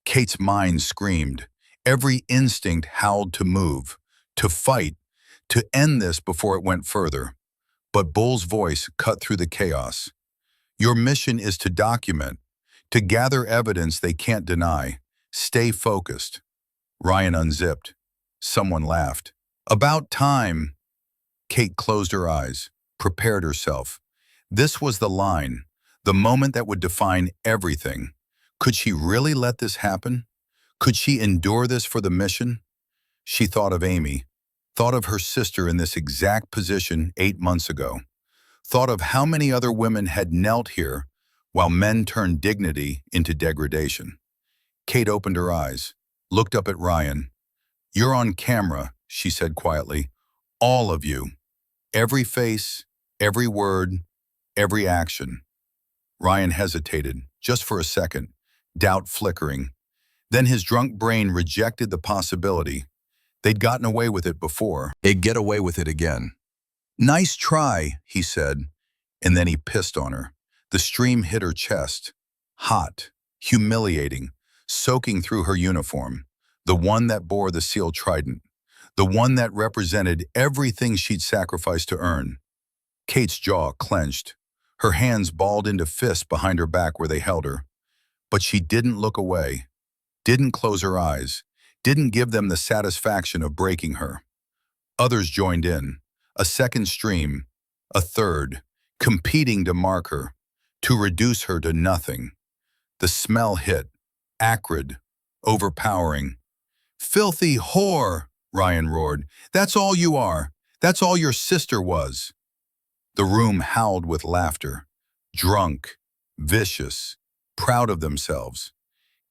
Kate's mind screamed. Every instinct howled to move, to fight, to end this before it went further. But Bull's voice cut through the chaos. "Your mission is to document, to gather evidence they can't deny. Stay focused." Ryan unzipped. Someone laughed. "About time." Kate closed her eyes, prepared herself. This was the line, the moment that would define everything. Could she really let this happen? Could she endure this for the mission? She thought of Amy, thought of her sister in this exact position 8 months ago, thought of how many other women had knelt here while men turned dignity into degradation. Kate opened her eyes, looked up at Ryan. "You're on camera," she said quietly. "All of you. Every face, every word, every action." Ryan hesitated, just for a second, doubt flickering. Then his drunk brain rejected the possibility. They'd gotten away with it before. They'd get away with it again. "Nice try," he said, and then he pissed on her. The stream hit her chest. Hot, humiliating, soaking through her uniform. The one that bore the SEAL trident. The one that represented everything she'd sacrificed to earn. Kate's jaw clenched. Her hands balled into fists behind her back where they held her. But she didn't look away, didn't close her eyes, didn't give them the satisfaction of breaking her. Others joined in, a second stream, a third, competing to mark her, to reduce her to nothing. The smell hit, acrid, overpowering. "Filthy whore," Ryan roared. "That's all you are. That's all your sister was." The room howled with laughter, drunk, vicious, proud of themselves.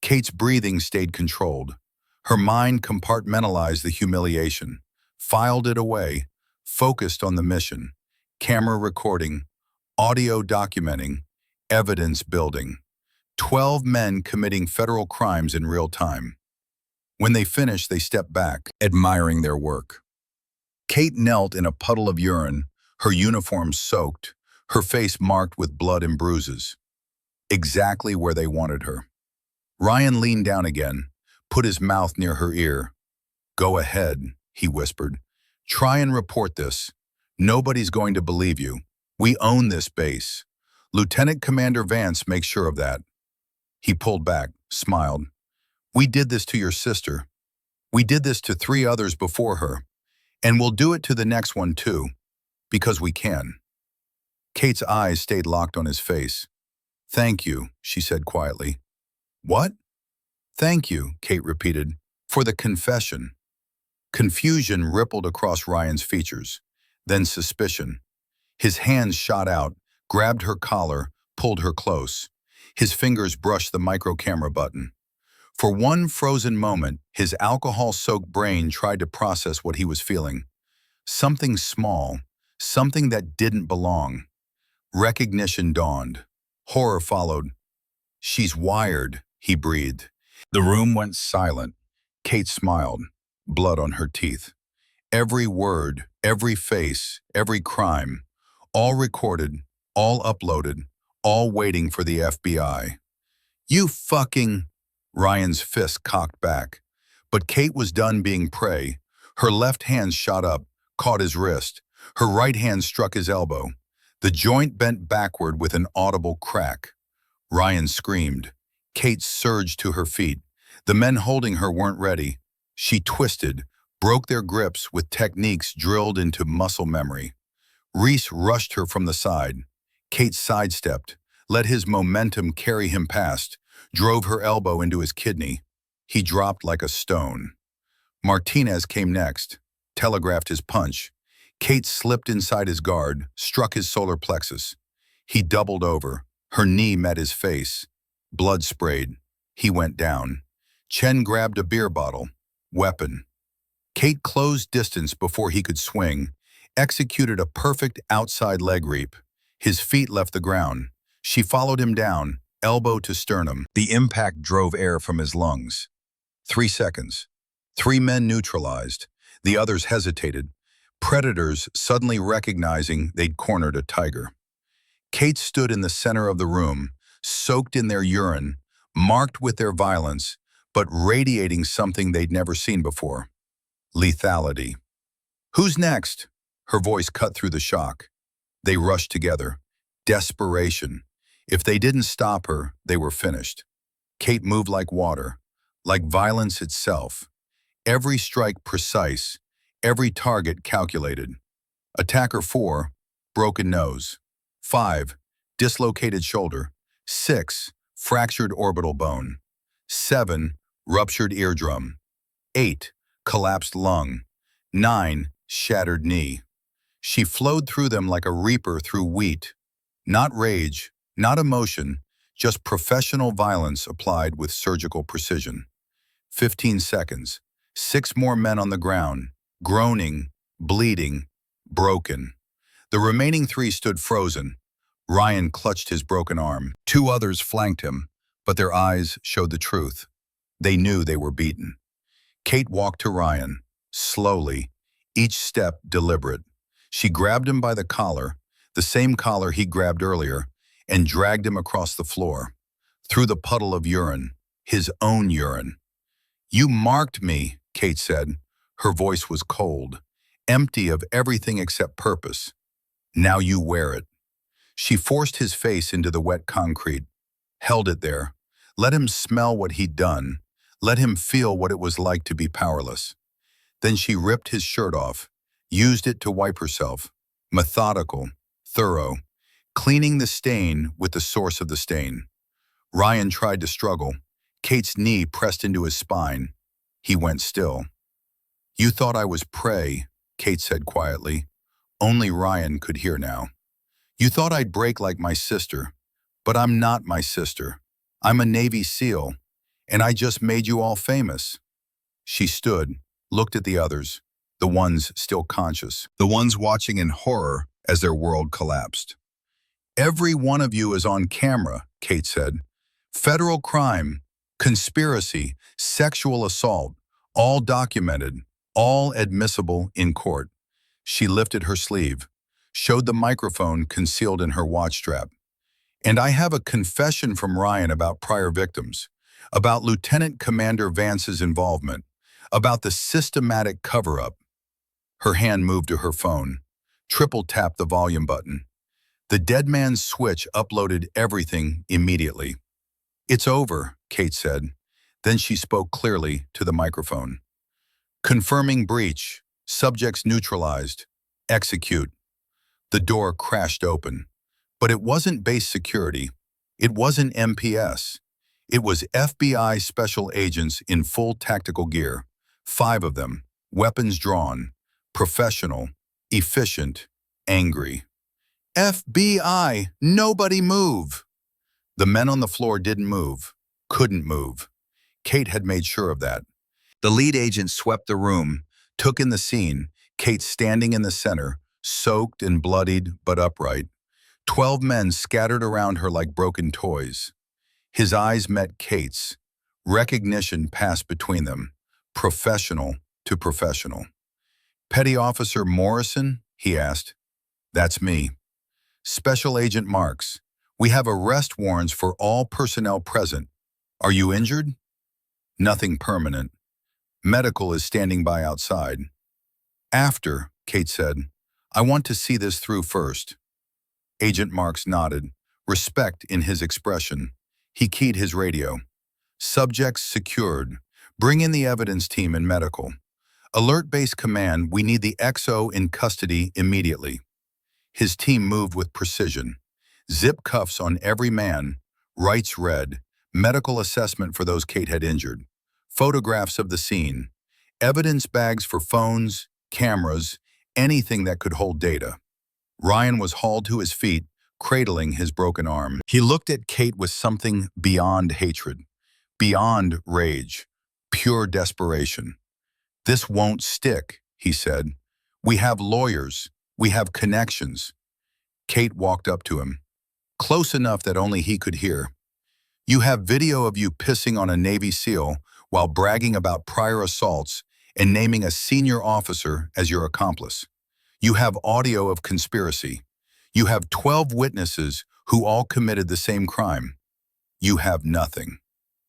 Kate's breathing stayed controlled. Her mind compartmentalized the humiliation, filed it away, focused on the mission. Camera recording, audio documenting, evidence building. 12 men committing federal crimes in real time. When they finished, they stepped back, admiring their work. Kate knelt in a puddle of urine, her uniform soaked, her face marked with blood and bruises. Exactly where they wanted her. Ryan leaned down again, put his mouth near her ear. "Go ahead," he whispered. "Try and report this. Nobody's going to believe you. We own this base. Lieutenant Commander Vance makes sure of that." He pulled back, smiled. "We did this to your sister. We did this to 3 others before her. And we'll do it to the next one too. Because we can." Kate's eyes stayed locked on his face. "Thank you," she said quietly. What? Thank you, Kate repeated, for the confession. Confusion rippled across Ryan's features, then suspicion. His hands shot out, grabbed her collar, pulled her close. His fingers brushed the micro-camera button. For one frozen moment, his alcohol-soaked brain tried to process what he was feeling. Something small, something that didn't belong. Recognition dawned. Horror followed. She's wired, he breathed. The room went silent. Kate smiled, blood on her teeth. Every word, every face, every crime, all recorded, all uploaded, all waiting for the FBI. You fucking... Ryan's fist cocked back. But Kate was done being prey. Her left hand shot up, caught his wrist. Her right hand struck his elbow. The joint bent backward with an audible crack. Ryan screamed. Kate surged to her feet. The men holding her weren't ready. She twisted, broke their grips with techniques drilled into muscle memory. Reese rushed her from the side. Kate sidestepped, let his momentum carry him past, drove her elbow into his kidney. He dropped like a stone. Martinez came next, telegraphed his punch. Kate slipped inside his guard, struck his solar plexus. He doubled over. Her knee met his face. Blood sprayed. He went down. Chen grabbed a beer bottle. Weapon. Kate closed distance before he could swing, executed a perfect outside leg reap. His feet left the ground. She followed him down, elbow to sternum. The impact drove air from his lungs. 3 seconds. 3 men neutralized. The others hesitated. Predators suddenly recognizing they'd cornered a tiger. Kate stood in the center of the room, soaked in their urine, marked with their violence, but radiating something they'd never seen before. Lethality. Who's next? Her voice cut through the shock. They rushed together. Desperation. If they didn't stop her, they were finished. Kate moved like water, like violence itself. Every strike precise, every target calculated. Attacker 4, broken nose. 5, dislocated shoulder. 6, fractured orbital bone. 7, ruptured eardrum. 8, collapsed lung. 9, shattered knee. She flowed through them like a reaper through wheat. Not rage, not emotion, just professional violence applied with surgical precision. 15 seconds. 6 more men on the ground, groaning, bleeding, broken. The remaining 3 stood frozen. Ryan clutched his broken arm. 2 others flanked him, but their eyes showed the truth. They knew they were beaten. Kate walked to Ryan, slowly, each step deliberate. She grabbed him by the collar, the same collar he grabbed earlier, and dragged him across the floor, through the puddle of urine, his own urine. You marked me, Kate said. Her voice was cold, empty of everything except purpose. Now you wear it. She forced his face into the wet concrete, held it there, let him smell what he'd done, let him feel what it was like to be powerless. Then she ripped his shirt off, used it to wipe herself, methodical, thorough, cleaning the stain with the source of the stain. Ryan tried to struggle. Kate's knee pressed into his spine. He went still. You thought I was prey, Kate said quietly. Only Ryan could hear now. You thought I'd break like my sister, but I'm not my sister. I'm a Navy SEAL, and I just made you all famous. She stood, looked at the others, the ones still conscious, the ones watching in horror as their world collapsed. Every one of you is on camera, Kate said. Federal crime, conspiracy, sexual assault, all documented, all admissible in court. She lifted her sleeve, showed the microphone concealed in her watch strap. And I have a confession from Ryan about prior victims, about Lieutenant Commander Vance's involvement, about the systematic cover-up. Her hand moved to her phone, triple-tapped the volume button. The dead man's switch uploaded everything immediately. It's over, Kate said. Then she spoke clearly to the microphone. Confirming breach, subjects neutralized, execute. The door crashed open. But it wasn't base security. It wasn't MPS. It was FBI special agents in full tactical gear, 5 of them, weapons drawn, professional, efficient, angry. FBI, nobody move! The men on the floor didn't move, couldn't move. Kate had made sure of that. The lead agent swept the room, took in the scene, Kate standing in the center, soaked and bloodied but upright. 12 men scattered around her like broken toys. His eyes met Kate's. Recognition passed between them, professional to professional. "Petty Officer Morrison?" he asked. "That's me." "Special Agent Marks, we have arrest warrants for all personnel present. Are you injured?" "Nothing permanent. Medical is standing by outside." "After," Kate said. "I want to see this through first." Agent Marks nodded, respect in his expression. He keyed his radio. "Subjects secured. Bring in the evidence team and medical. Alert Base Command, we need the XO in custody immediately." His team moved with precision. Zip cuffs on every man, rights read, medical assessment for those Kate had injured, photographs of the scene, evidence bags for phones, cameras, anything that could hold data. Ryan was hauled to his feet, cradling his broken arm. He looked at Kate with something beyond hatred, beyond rage, pure desperation. "This won't stick," he said. "We have lawyers. We have connections." Kate walked up to him, close enough that only he could hear. "You have video of you pissing on a Navy SEAL while bragging about prior assaults and naming a senior officer as your accomplice. You have audio of conspiracy. You have 12 witnesses who all committed the same crime. You have nothing."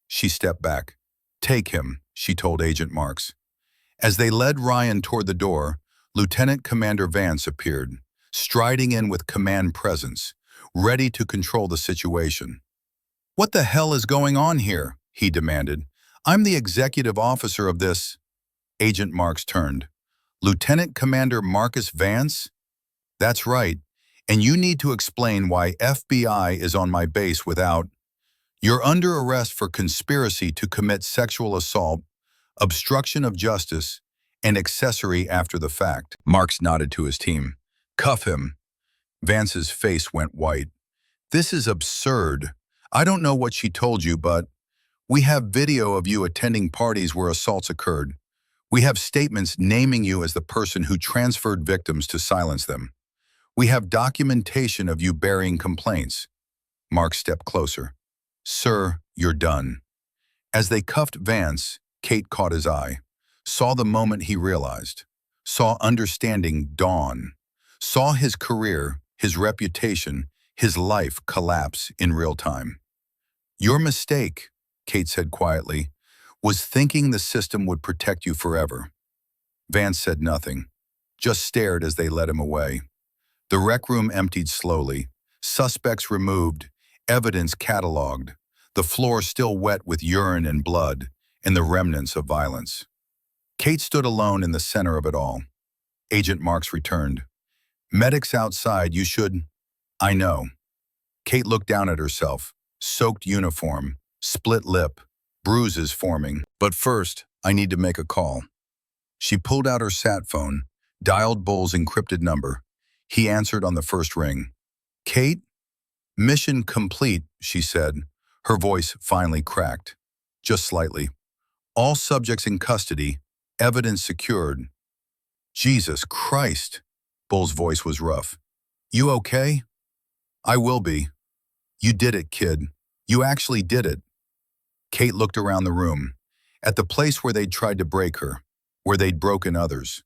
She stepped back. "Take him," she told Agent Marks. As they led Ryan toward the door, Lieutenant Commander Vance appeared, striding in with command presence, ready to control the situation. "What the hell is going on here?" he demanded. "I'm the executive officer of this." Agent Marks turned. "Lieutenant Commander Marcus Vance?" "That's right, and you need to explain why FBI is on my base without—" "You're under arrest for conspiracy to commit sexual assault, obstruction of justice, and accessory after the fact." Marks nodded to his team. "Cuff him." Vance's face went white. "This is absurd. I don't know what she told you, but we have video of you attending parties where assaults occurred. We have statements naming you as the person who transferred victims to silence them. We have documentation of you burying complaints." Mark stepped closer. "Sir, you're done." As they cuffed Vance, Kate caught his eye, saw the moment he realized, saw understanding dawn, saw his career, his reputation, his life collapse in real time. "Your mistake," Kate said quietly, "was thinking the system would protect you forever." Vance said nothing, just stared as they led him away. The rec room emptied slowly, suspects removed, evidence cataloged, the floor still wet with urine and blood, and the remnants of violence. Kate stood alone in the center of it all. Agent Marks returned. "Medics outside, you should—" "I know." Kate looked down at herself, soaked uniform, split lip, bruises forming. "But first, I need to make a call." She pulled out her sat phone, dialed Bull's encrypted number. He answered on the first ring. "Kate?" "Mission complete," she said. Her voice finally cracked, just slightly. "All subjects in custody, evidence secured." "Jesus Christ!" Bull's voice was rough. "You okay?" "I will be." "You did it, kid. You actually did it." Kate looked around the room, at the place where they'd tried to break her, where they'd broken others,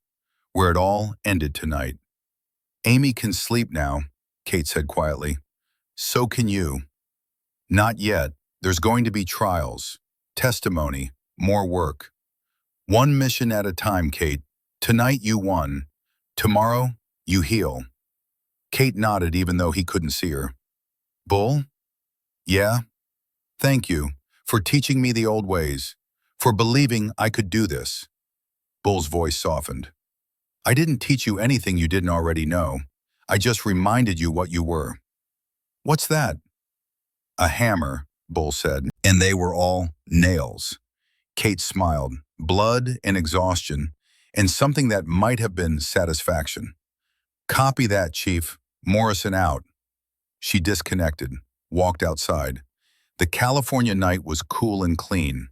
where it all ended tonight. "Amy can sleep now," Kate said quietly. "So can you." "Not yet. There's going to be trials, testimony, more work. One mission at a time, Kate. Tonight you won. Tomorrow, you heal." Kate nodded even though he couldn't see her. "Bull?" "Yeah? Thank you for teaching me the old ways, for believing I could do this." Bull's voice softened. "I didn't teach you anything you didn't already know. I just reminded you what you were." "What's that?" "A hammer," Bull said, and they were all nails. Kate smiled, blood and exhaustion, and something that might have been satisfaction. Copy that, Chief. Morrison out. She disconnected, walked outside. The California night was cool and clean.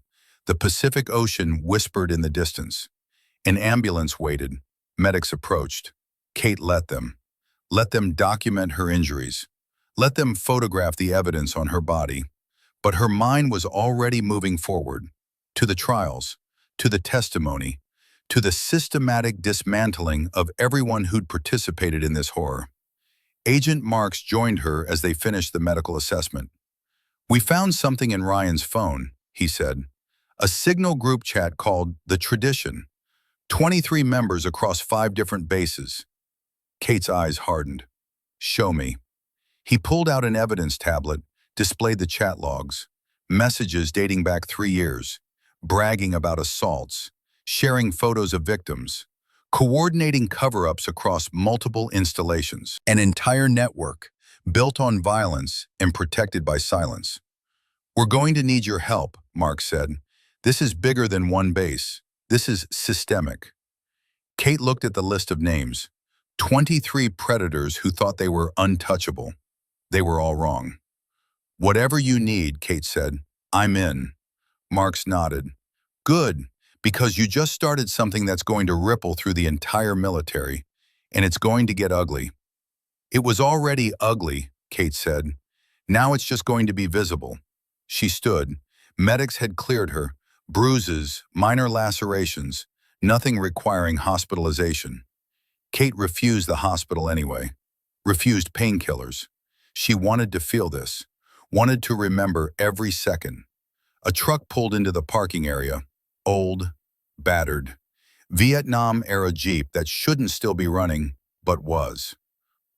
The Pacific Ocean whispered in the distance. An ambulance waited. Medics approached. Kate let them. Let them document her injuries. Let them photograph the evidence on her body. But her mind was already moving forward, to the trials, to the testimony, to the systematic dismantling of everyone who'd participated in this horror. Agent Marks joined her as they finished the medical assessment. "We found something in Ryan's phone," he said. "A signal group chat called The Tradition. 23 members across 5 different bases." Kate's eyes hardened. "Show me." He pulled out an evidence tablet, displayed the chat logs, messages dating back 3 years, bragging about assaults, sharing photos of victims, coordinating cover-ups across multiple installations, an entire network built on violence and protected by silence. "We're going to need your help," Mark said. "This is bigger than one base. This is systemic." Kate looked at the list of names. 23 predators who thought they were untouchable. They were all wrong. "Whatever you need," Kate said, "I'm in." Marks nodded. "Good, because you just started something that's going to ripple through the entire military, and it's going to get ugly." "It was already ugly," Kate said. "Now it's just going to be visible." She stood. Medics had cleared her. Bruises, minor lacerations, nothing requiring hospitalization. Kate refused the hospital anyway. Refused painkillers. She wanted to feel this. Wanted to remember every second. A truck pulled into the parking area. Old, battered. Vietnam-era Jeep that shouldn't still be running, but was.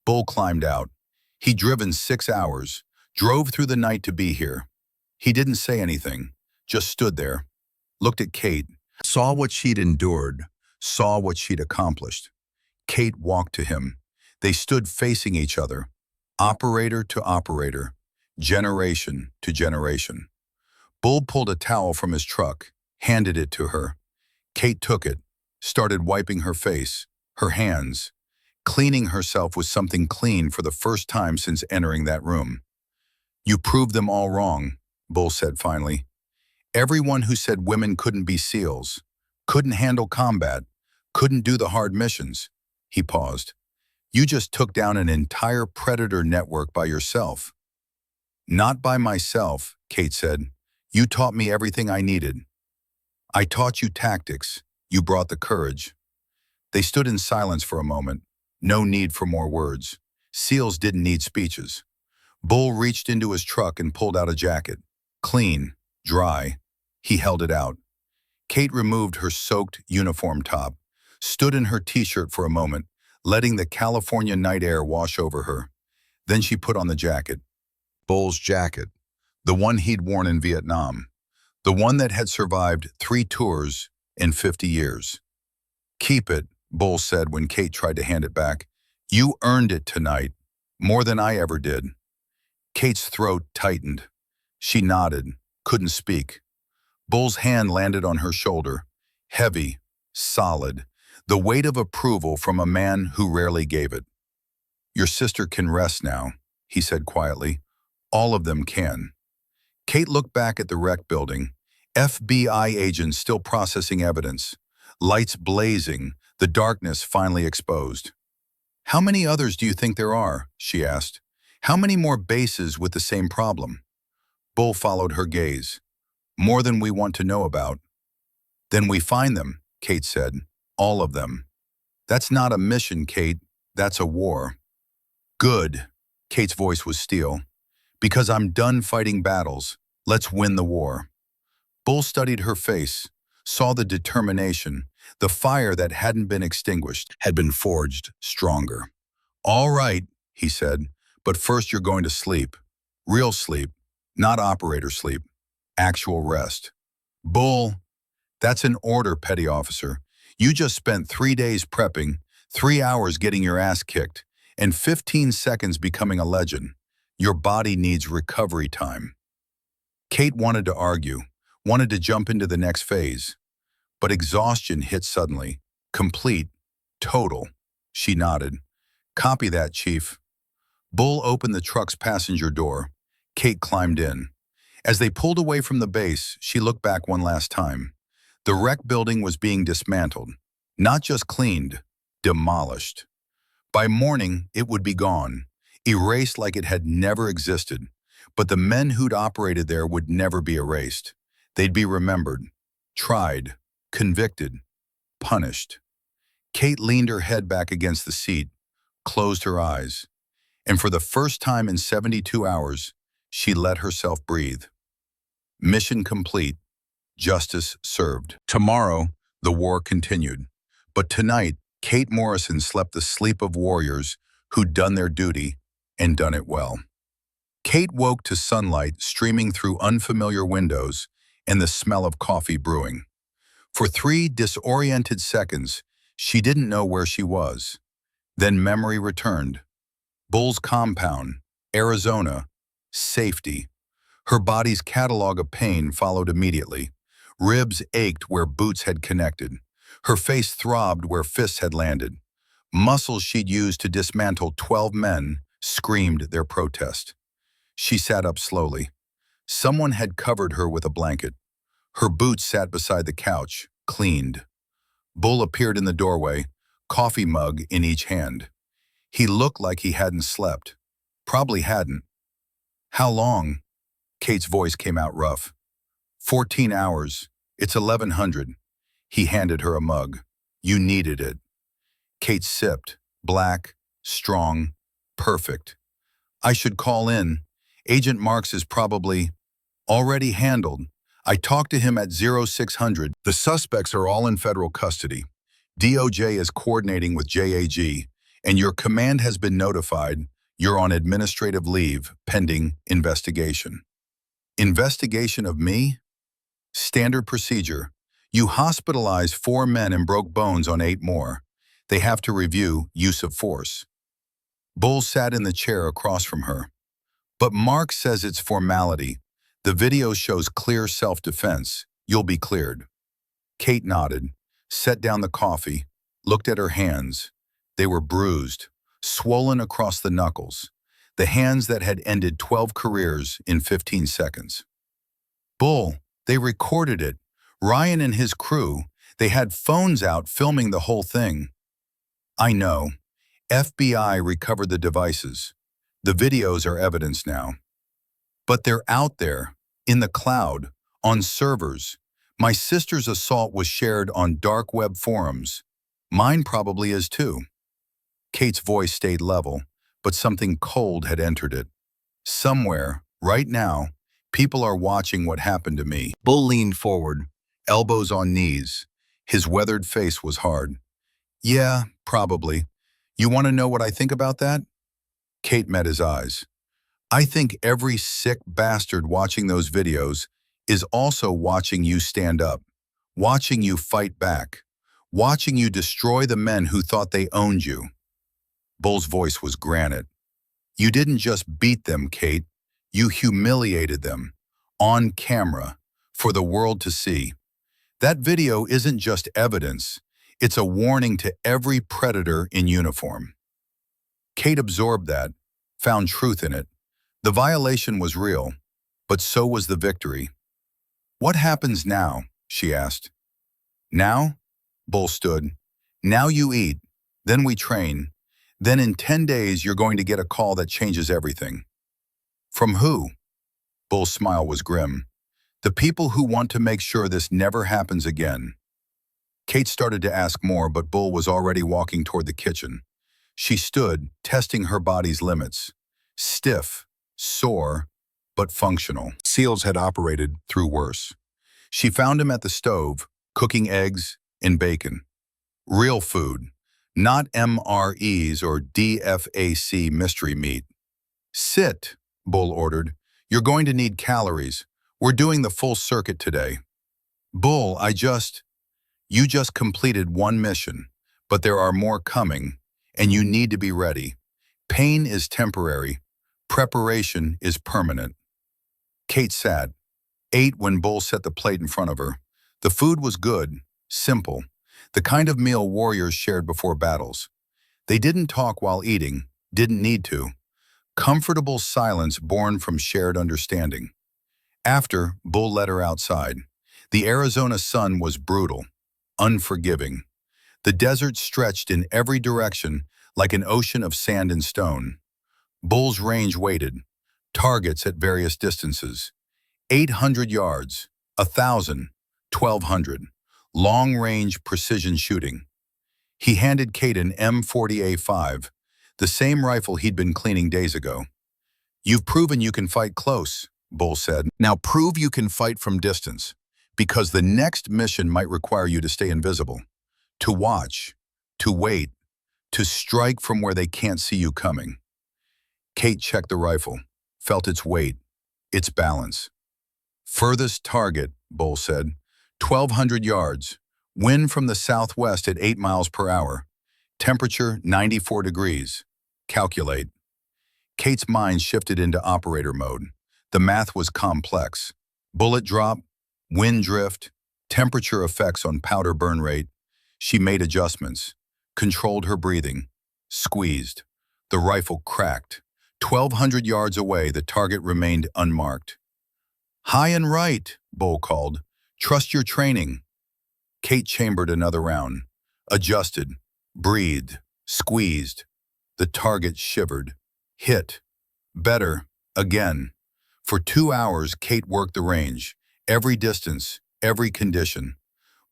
Bull climbed out. He'd driven 6 hours, drove through the night to be here. He didn't say anything, just stood there, looked at Kate, saw what she'd endured, saw what she'd accomplished. Kate walked to him. They stood facing each other, operator to operator, generation to generation. Bull pulled a towel from his truck, handed it to her. Kate took it, started wiping her face, her hands, cleaning herself with something clean for the first time since entering that room. "You proved them all wrong," Bull said finally. "Everyone who said women couldn't be SEALs, couldn't handle combat, couldn't do the hard missions." He paused. "You just took down an entire predator network by yourself." "Not by myself," Kate said. "You taught me everything I needed. I taught you tactics. You brought the courage." They stood in silence for a moment. No need for more words. SEALs didn't need speeches. Bull reached into his truck and pulled out a jacket. Clean, dry. He held it out. Kate removed her soaked uniform top, stood in her t-shirt for a moment, letting the California night air wash over her. Then she put on the jacket. Bull's jacket. The one he'd worn in Vietnam. The one that had survived 3 tours in 50 years. "Keep it," Bull said when Kate tried to hand it back. "You earned it tonight, more than I ever did." Kate's throat tightened. She nodded, couldn't speak. Bull's hand landed on her shoulder, heavy, solid, the weight of approval from a man who rarely gave it. "Your sister can rest now," he said quietly. "All of them can." Kate looked back at the wreck building, FBI agents still processing evidence, lights blazing, the darkness finally exposed. "How many others do you think there are?" she asked. "How many more bases with the same problem?" Bull followed her gaze. "More than we want to know about." "Then we find them," Kate said. "All of them." "That's not a mission, Kate. That's a war." "Good." Kate's voice was steel. "Because I'm done fighting battles. Let's win the war." Bull studied her face, saw the determination, the fire that hadn't been extinguished, had been forged stronger. "All right," he said, "but first you're going to sleep. Real sleep, not operator sleep. Actual rest." "Bull." "That's an order, petty officer. You just spent 3 days prepping, 3 hours getting your ass kicked, and 15 seconds becoming a legend. Your body needs recovery time." Kate wanted to argue, wanted to jump into the next phase, but exhaustion hit suddenly. Complete, total. She nodded. Copy that, Chief. Bull opened the truck's passenger door. Kate climbed in. As they pulled away from the base, she looked back one last time. The wreck building was being dismantled, not just cleaned, demolished. By morning, it would be gone, erased like it had never existed. But the men who'd operated there would never be erased. They'd be remembered, tried, convicted, punished. Kate leaned her head back against the seat, closed her eyes, and for the first time in 72 hours, she let herself breathe. Mission complete. Justice served. Tomorrow, the war continued. But tonight, Kate Morrison slept the sleep of warriors who'd done their duty and done it well. Kate woke to sunlight streaming through unfamiliar windows and the smell of coffee brewing. For 3 disoriented seconds, she didn't know where she was. Then memory returned. Bull's compound, Arizona, safety. Her body's catalog of pain followed immediately. Ribs ached where boots had connected. Her face throbbed where fists had landed. Muscles she'd used to dismantle 12 men screamed their protest. She sat up slowly. Someone had covered her with a blanket. Her boots sat beside the couch, cleaned. Bull appeared in the doorway, coffee mug in each hand. He looked like he hadn't slept. Probably hadn't. How long? Kate's voice came out rough. 14 hours. It's 1100. He handed her a mug. You needed it. Kate sipped. Black, strong, perfect. I should call in. Agent Marks is probably already handled. I talked to him at 0600. The suspects are all in federal custody. DOJ is coordinating with JAG, and your command has been notified. You're on administrative leave pending investigation. Investigation of me? Standard procedure. You hospitalized 4 men and broke bones on 8 more. They have to review use of force. Bull sat in the chair across from her. But Mark says it's formality. The video shows clear self-defense. You'll be cleared. Kate nodded, set down the coffee, looked at her hands. They were bruised, swollen across the knuckles. The hands that had ended 12 careers in 15 seconds. Bull, they recorded it. Ryan and his crew, they had phones out filming the whole thing. I know. FBI recovered the devices. The videos are evidence now. But they're out there, in the cloud, on servers. My sister's assault was shared on dark web forums. Mine probably is too. Kate's voice stayed level, but something cold had entered it. Somewhere, right now, people are watching what happened to me. Bull leaned forward, elbows on knees. His weathered face was hard. Yeah, probably. You want to know what I think about that? Kate met his eyes. I think every sick bastard watching those videos is also watching you stand up, watching you fight back, watching you destroy the men who thought they owned you. Bull's voice was granite. You didn't just beat them, Kate. You humiliated them, on camera, for the world to see. That video isn't just evidence. It's a warning to every predator in uniform. Kate absorbed that, found truth in it. The violation was real, but so was the victory. What happens now? She asked. Now? Bull stood. Now you eat, then we train. Then in 10 days you're going to get a call that changes everything. From who? Bull's smile was grim. The people who want to make sure this never happens again. Kate started to ask more, but Bull was already walking toward the kitchen. She stood, testing her body's limits. Stiff, sore, but functional. Seals had operated through worse. She found him at the stove, cooking eggs and bacon. Real food, not MREs or DFAC mystery meat. Sit, Bull ordered. You're going to need calories. We're doing the full circuit today. Bull, you just completed one mission, but there are more coming, and you need to be ready. Pain is temporary. Preparation is permanent. Kate sat, Ate when Bull set the plate in front of her. The food was good, simple, the kind of meal warriors shared before battles. They didn't talk while eating, didn't need to. Comfortable silence born from shared understanding. After, Bull led her outside. The Arizona sun was brutal, unforgiving. The desert stretched in every direction like an ocean of sand and stone. Bull's range waited, targets at various distances. 800 yards, 1,000, 1,200. Long-range precision shooting. He handed Kate an M40A5, the same rifle he'd been cleaning days ago. "You've proven you can fight close," Bull said. "Now prove you can fight from distance, because the next mission might require you to stay invisible, to watch, to wait, to strike from where they can't see you coming." Kate checked the rifle, felt its weight, its balance. "Furthest target," Bull said, 1,200 yards, wind from the southwest at 8 miles per hour, temperature 94 degrees. Calculate. Kate's mind shifted into operator mode. The math was complex. Bullet drop, wind drift, temperature effects on powder burn rate. She made adjustments, controlled her breathing, squeezed. The rifle cracked. 1,200 yards away, the target remained unmarked. "High and right," Bull called. "Trust your training." Kate chambered another round, adjusted, breathed, squeezed. The target shivered, hit. Better, again. For 2 hours, Kate worked the range, every distance, every condition.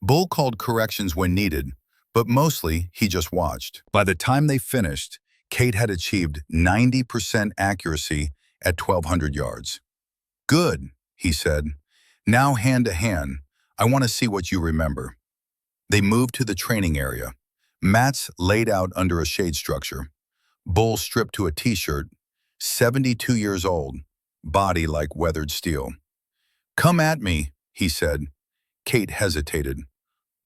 Bull called corrections when needed, but mostly he just watched. By the time they finished, Kate had achieved 90% accuracy at 1,200 yards. "Good," he said. "Now hand to hand, I want to see what you remember." They moved to the training area. Mats laid out under a shade structure. Bull stripped to a t-shirt, 72 years old, body like weathered steel. "Come at me," he said. Kate hesitated.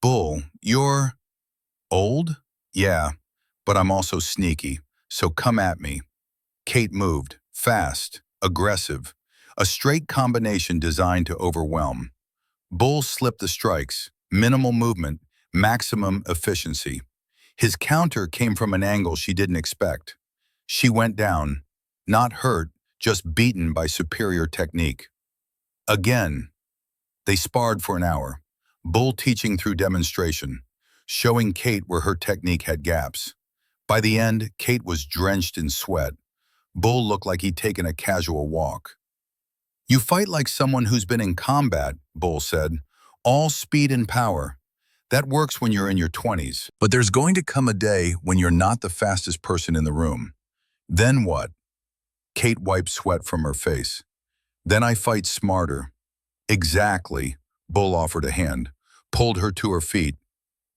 "Bull, you're old?" "Yeah, but I'm also sneaky, so come at me." Kate moved, fast, aggressive, a straight combination designed to overwhelm. Bull slipped the strikes, minimal movement, maximum efficiency. His counter came from an angle she didn't expect. She went down, not hurt, just beaten by superior technique. Again, they sparred for an hour, Bull teaching through demonstration, showing Kate where her technique had gaps. By the end, Kate was drenched in sweat. Bull looked like he'd taken a casual walk. "You fight like someone who's been in combat," Bull said. "All speed and power. That works when you're in your 20s. But there's going to come a day when you're not the fastest person in the room. Then what?" Kate wiped sweat from her face. "Then I fight smarter." "Exactly," Bull offered a hand, pulled her to her feet.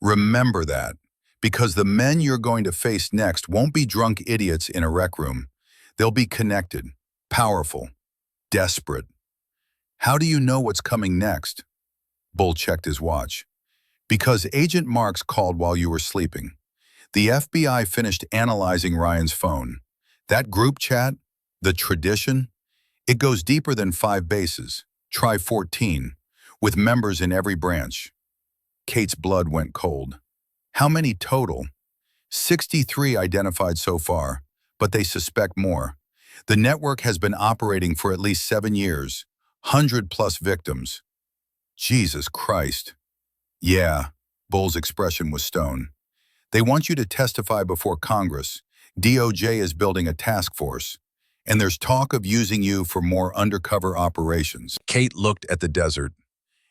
"Remember that, because the men you're going to face next won't be drunk idiots in a rec room. They'll be connected, powerful, desperate." "How do you know what's coming next?" Bull checked his watch. "Because Agent Marks called while you were sleeping. The FBI finished analyzing Ryan's phone. That group chat, the tradition, it goes deeper than 5 bases. Try 14, with members in every branch." Kate's blood went cold. "How many total?" 63 identified so far, but they suspect more. The network has been operating for at least 7 years, 100+ victims. Jesus Christ. "Yeah," Bull's expression was stone. "They want you to testify before Congress. DOJ is building a task force, and there's talk of using you for more undercover operations." Kate looked at the desert,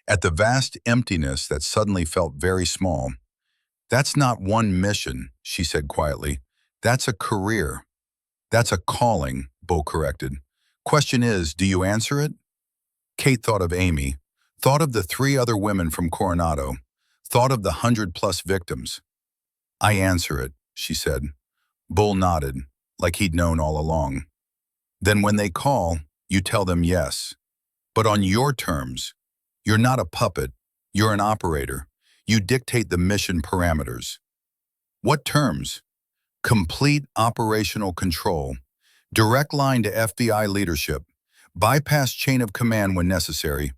at the vast emptiness that suddenly felt very small. "That's not one mission," she said quietly. "That's a career." "That's a calling," Bull corrected. "Question is, do you answer it?" Kate thought of Amy, thought of the 3 other women from Coronado, thought of the 100+ victims. "I answer it," she said. Bull nodded, like he'd known all along. "Then when they call, you tell them yes. But on your terms. You're not a puppet. You're an operator. You dictate the mission parameters." "What terms?" "Complete operational control. Direct line to FBI leadership. Bypass chain of command when necessary.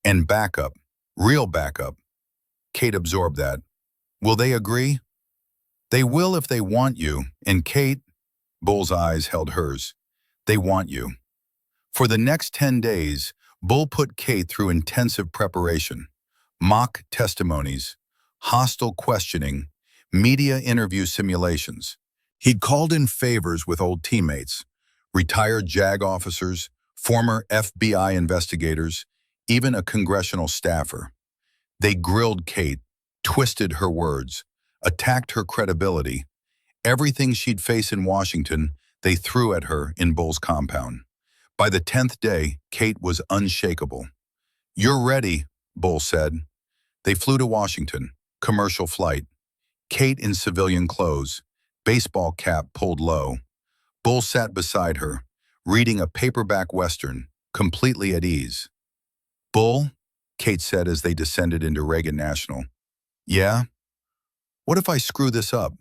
And backup, real backup. Kate absorbed that. Will they agree? They will if they want you, and Kate, Bull's eyes held hers. They want you. For the next 10 days, Bull put Kate through intensive preparation, mock testimonies, hostile questioning, media interview simulations. He'd called in favors with old teammates, retired JAG officers, former FBI investigators, even a congressional staffer. They grilled Kate, twisted her words, attacked her credibility. Everything she'd face in Washington, they threw at her in Bull's compound. By the 10th day, Kate was unshakable. "You're ready," Bull said. They flew to Washington, commercial flight. Kate in civilian clothes, baseball cap pulled low. Bull sat beside her, reading a paperback Western, completely at ease. "Bull," Kate said as they descended into Reagan National. "Yeah? What if I screw this up?"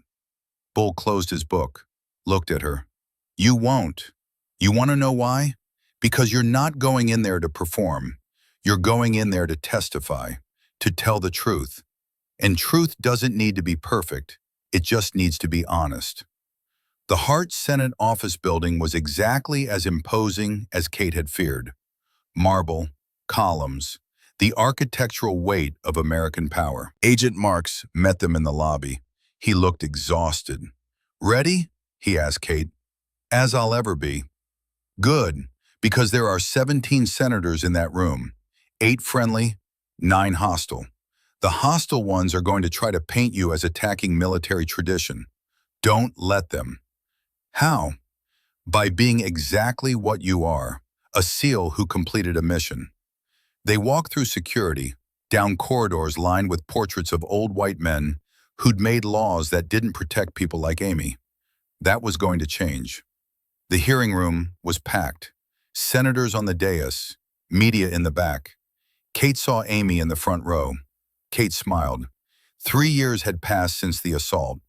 Bull closed his book, looked at her. "You won't. You want to know why? Because you're not going in there to perform. You're going in there to testify, to tell the truth. And truth doesn't need to be perfect. It just needs to be honest." The Hart Senate office building was exactly as imposing as Kate had feared. Marble, columns, the architectural weight of American power. Agent Marks met them in the lobby. He looked exhausted. "Ready?" he asked Kate. "As I'll ever be." "Good, because there are 17 senators in that room. 8 friendly, 9 hostile. The hostile ones are going to try to paint you as attacking military tradition. Don't let them." "How?" "By being exactly what you are, a SEAL who completed a mission." They walked through security, down corridors lined with portraits of old white men who'd made laws that didn't protect people like Amy. That was going to change. The hearing room was packed. Senators on the dais, media in the back. Kate saw Amy in the front row. Kate smiled. 3 years had passed since the assault.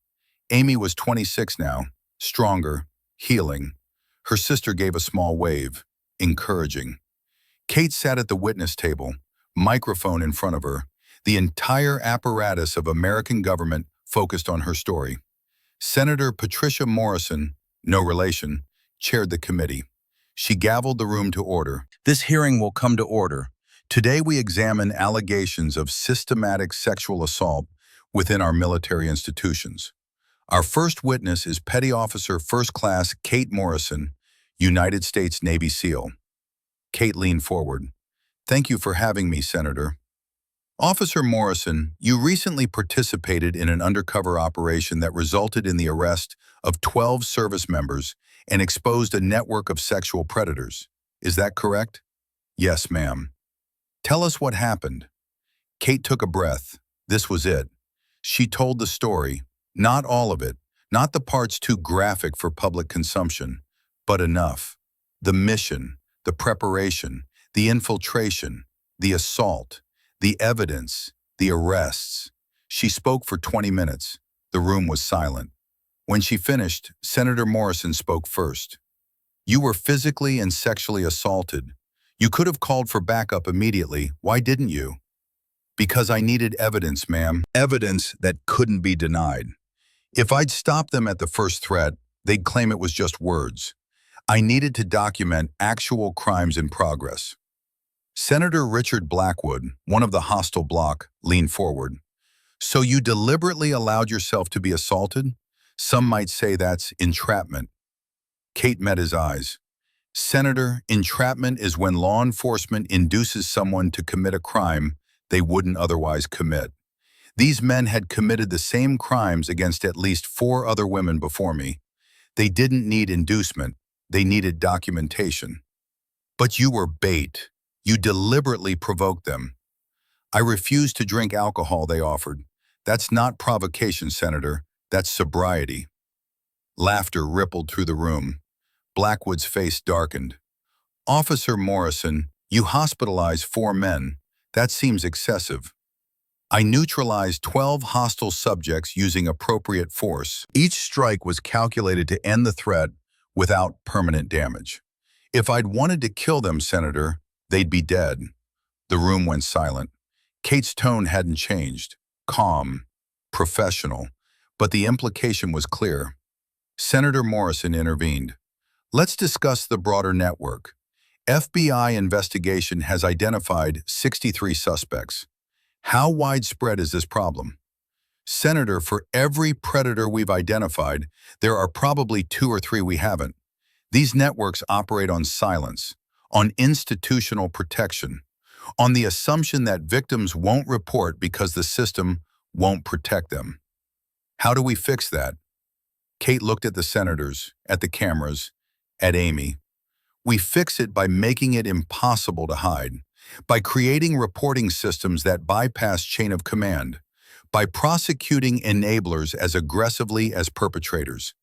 Amy was 26 now, stronger, healing. Her sister gave a small wave, encouraging. Kate sat at the witness table, microphone in front of her. The entire apparatus of American government focused on her story. Senator Patricia Morrison, no relation, chaired the committee. She gavelled the room to order. "This hearing will come to order. Today we examine allegations of systematic sexual assault within our military institutions. Our first witness is Petty Officer First Class Kate Morrison, United States Navy SEAL." Kate leaned forward. "Thank you for having me, Senator." "Officer Morrison, you recently participated in an undercover operation that resulted in the arrest of 12 service members and exposed a network of sexual predators. Is that correct?" "Yes, ma'am." "Tell us what happened." Kate took a breath. This was it. She told the story, not all of it, not the parts too graphic for public consumption, but enough. The mission, the preparation, the infiltration, the assault, the evidence, the arrests. She spoke for 20 minutes. The room was silent. When she finished, Senator Morrison spoke first. "You were physically and sexually assaulted. You could have called for backup immediately. Why didn't you?" "Because I needed evidence, ma'am. Evidence that couldn't be denied. If I'd stopped them at the first threat, they'd claim it was just words. I needed to document actual crimes in progress." Senator Richard Blackwood, one of the hostile bloc, leaned forward. "So you deliberately allowed yourself to be assaulted? Some might say that's entrapment." Kate met his eyes. "Senator, entrapment is when law enforcement induces someone to commit a crime they wouldn't otherwise commit. These men had committed the same crimes against at least 4 other women before me. They didn't need inducement. They needed documentation. But you were bait. You deliberately provoked them." "I refused to drink alcohol," they offered. "That's not provocation, Senator. That's sobriety." Laughter rippled through the room. Blackwood's face darkened. "Officer Morrison, you hospitalized 4 men. That seems excessive." "I neutralized 12 hostile subjects using appropriate force. Each strike was calculated to end the threat without permanent damage. If I'd wanted to kill them, Senator, they'd be dead." The room went silent. Kate's tone hadn't changed. Calm, professional, but the implication was clear. Senator Morrison intervened. Let's discuss the broader network. FBI investigation has identified 63 suspects. How widespread is this problem? Senator, for every predator we've identified, there are probably 2 or 3 we haven't. These networks operate on silence, on institutional protection, on the assumption that victims won't report because the system won't protect them. How do we fix that? Kate looked at the senators, at the cameras, at Amy. We fix it by making it impossible to hide, by creating reporting systems that bypass chain of command, by prosecuting enablers as aggressively as perpetrators,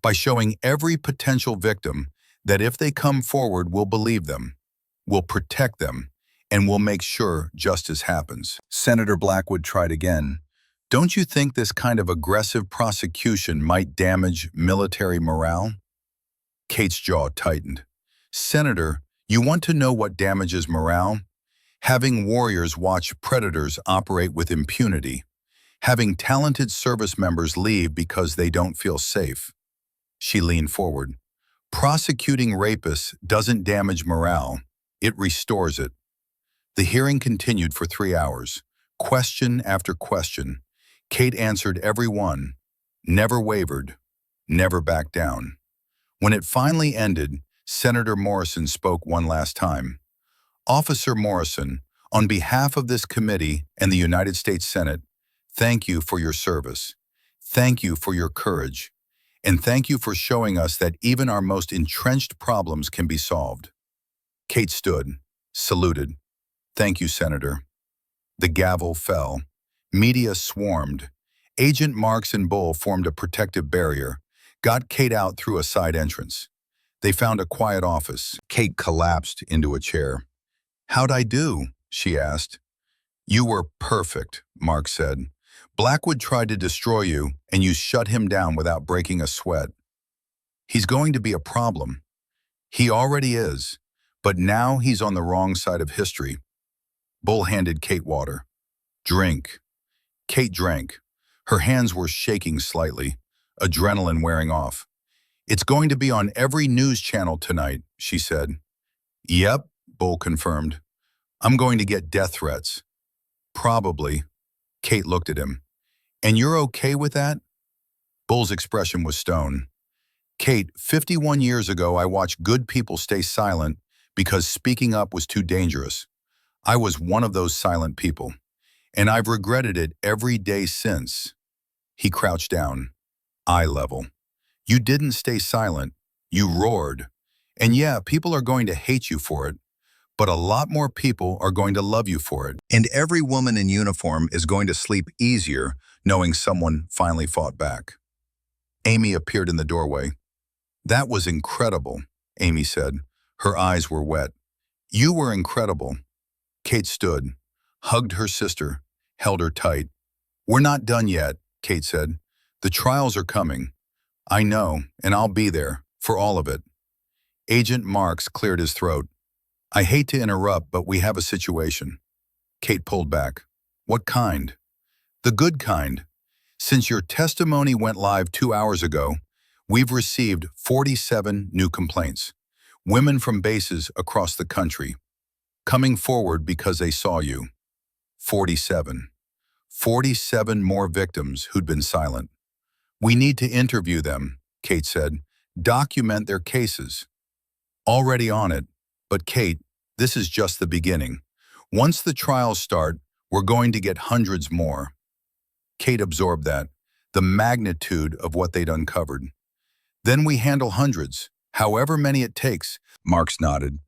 by showing every potential victim that if they come forward, we'll believe them, we'll protect them, and we'll make sure justice happens. Senator Blackwood tried again. Don't you think this kind of aggressive prosecution might damage military morale? Kate's jaw tightened. Senator, you want to know what damages morale? Having warriors watch predators operate with impunity. Having talented service members leave because they don't feel safe. She leaned forward. Prosecuting rapists doesn't damage morale, it restores it. The hearing continued for 3 hours. Question after question. Kate answered every one, never wavered, never backed down. When it finally ended, Senator Morrison spoke one last time. Officer Morrison, on behalf of this committee and the United States Senate, thank you for your service. Thank you for your courage. And thank you for showing us that even our most entrenched problems can be solved. Kate stood, saluted. Thank you, Senator. The gavel fell. Media swarmed. Agent Marks and Bull formed a protective barrier, got Kate out through a side entrance. They found a quiet office. Kate collapsed into a chair. How'd I do? She asked. You were perfect, Mark said. Blackwood tried to destroy you, and you shut him down without breaking a sweat. He's going to be a problem. He already is, but now he's on the wrong side of history. Bull handed Kate water. Drink. Kate drank. Her hands were shaking slightly, adrenaline wearing off. It's going to be on every news channel tonight, she said. Yep, Bull confirmed. I'm going to get death threats. Probably. Kate looked at him. And you're okay with that? Bull's expression was stone. Kate, 51 years ago, I watched good people stay silent because speaking up was too dangerous. I was one of those silent people, and I've regretted it every day since. He crouched down, eye level. You didn't stay silent, you roared. And yeah, people are going to hate you for it, but a lot more people are going to love you for it. And every woman in uniform is going to sleep easier knowing someone finally fought back. Amy appeared in the doorway. That was incredible, Amy said. Her eyes were wet. You were incredible. Kate stood, hugged her sister, held her tight. We're not done yet, Kate said. The trials are coming. I know, and I'll be there, for all of it. Agent Marks cleared his throat. I hate to interrupt, but we have a situation. Kate pulled back. What kind? The good kind. Since your testimony went live 2 hours ago, we've received 47 new complaints. Women from bases across the country, coming forward because they saw you. 47. 47 more victims who'd been silent. We need to interview them, Kate said. Document their cases. Already on it, but Kate, this is just the beginning. Once the trials start, we're going to get hundreds more. Kate absorbed that, the magnitude of what they'd uncovered. Then we handle hundreds, however many it takes, Marks nodded.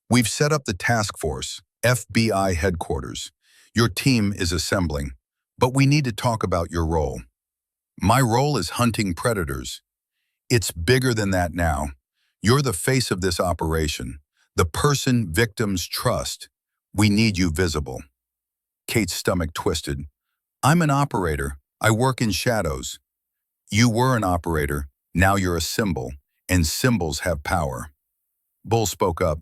We've set up the task force, FBI headquarters. Your team is assembling, but we need to talk about your role. My role is hunting predators. It's bigger than that now. You're the face of this operation, the person victims trust. We need you visible. Kate's stomach twisted. I'm an operator. I work in shadows. You were an operator. Now you're a symbol, and symbols have power. Bull spoke up.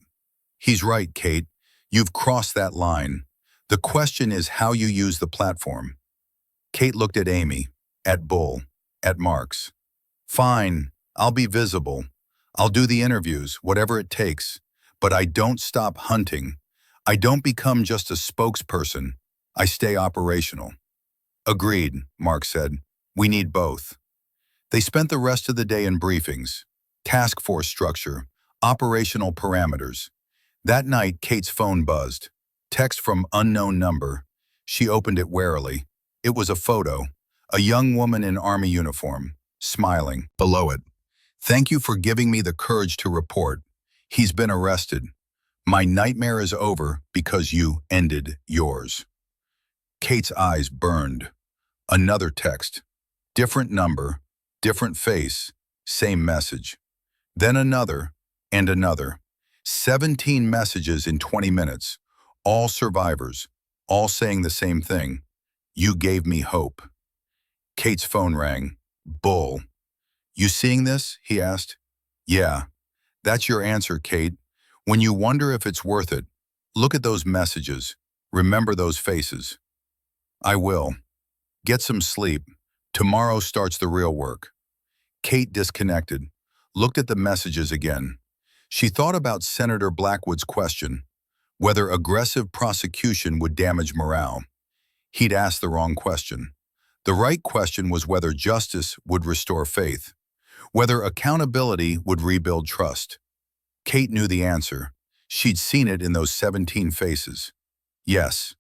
He's right, Kate. You've crossed that line. The question is how you use the platform. Kate looked at Amy, at Bull, at Marks. Fine, I'll be visible. I'll do the interviews, whatever it takes. But I don't stop hunting. I don't become just a spokesperson. I stay operational. Agreed, Mark said. We need both. They spent the rest of the day in briefings, task force structure, operational parameters. That night, Kate's phone buzzed. Text from unknown number. She opened it warily. It was a photo. A young woman in Army uniform, smiling. Below it, "Thank you for giving me the courage to report. He's been arrested. My nightmare is over because you ended yours." Kate's eyes burned. Another text. Different number, different face, same message. Then another, and another. 17 messages in 20 minutes. All survivors, all saying the same thing. You gave me hope. Kate's phone rang. Bull. "You seeing this?" he asked. "Yeah. That's your answer, Kate. When you wonder if it's worth it, look at those messages. Remember those faces." "I will. Get some sleep. Tomorrow starts the real work." Kate disconnected, looked at the messages again. She thought about Senator Blackwood's question, whether aggressive prosecution would damage morale. He'd asked the wrong question. The right question was whether justice would restore faith, whether accountability would rebuild trust. Kate knew the answer. She'd seen it in those 17 faces. Yes.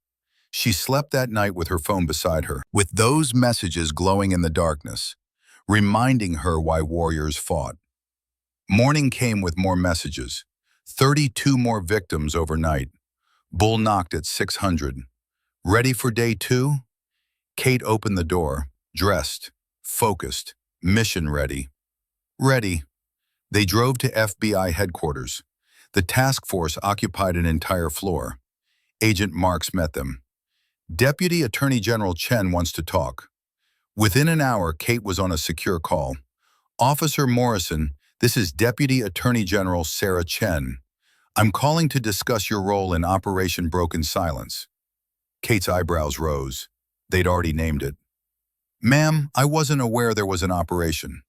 She slept that night with her phone beside her, with those messages glowing in the darkness, reminding her why warriors fought. Morning came with more messages. 32 more victims overnight. Bull knocked at 600. Ready for day 2? Kate opened the door, dressed, focused, mission ready. Ready. They drove to FBI headquarters. The task force occupied an entire floor. Agent Marks met them. "Deputy Attorney General Chen wants to talk." Within an hour, Kate was on a secure call. "Officer Morrison, this is Deputy Attorney General Sarah Chen. I'm calling to discuss your role in Operation Broken Silence." Kate's eyebrows rose. They'd already named it. "Ma'am, I wasn't aware there was an operation."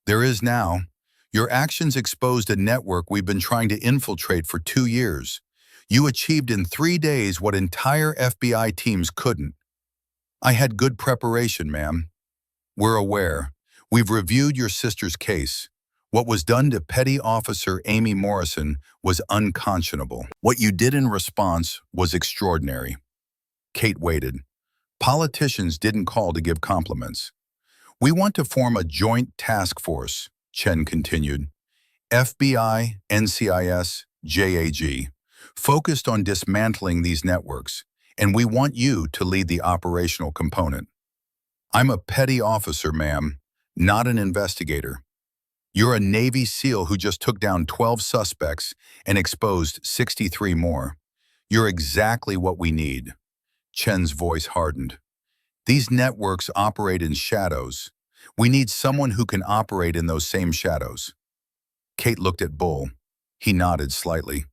"There is now. Your actions exposed a network we've been trying to infiltrate for 2 years. You achieved in 3 days what entire FBI teams couldn't." "I had good preparation, ma'am." "We're aware. We've reviewed your sister's case. What was done to Petty Officer Amy Morrison was unconscionable. What you did in response was extraordinary." Kate waited. Politicians didn't call to give compliments. "We want to form a joint task force," Chen continued. "FBI, NCIS, JAG, focused on dismantling these networks, and we want you to lead the operational component." "I'm a petty officer, ma'am, not an investigator. You're a Navy SEAL who just took down 12 suspects and exposed 63 more. You're exactly what we need." Chen's voice hardened. "These networks operate in shadows. We need someone who can operate in those same shadows." Kate looked at Bull. He nodded slightly.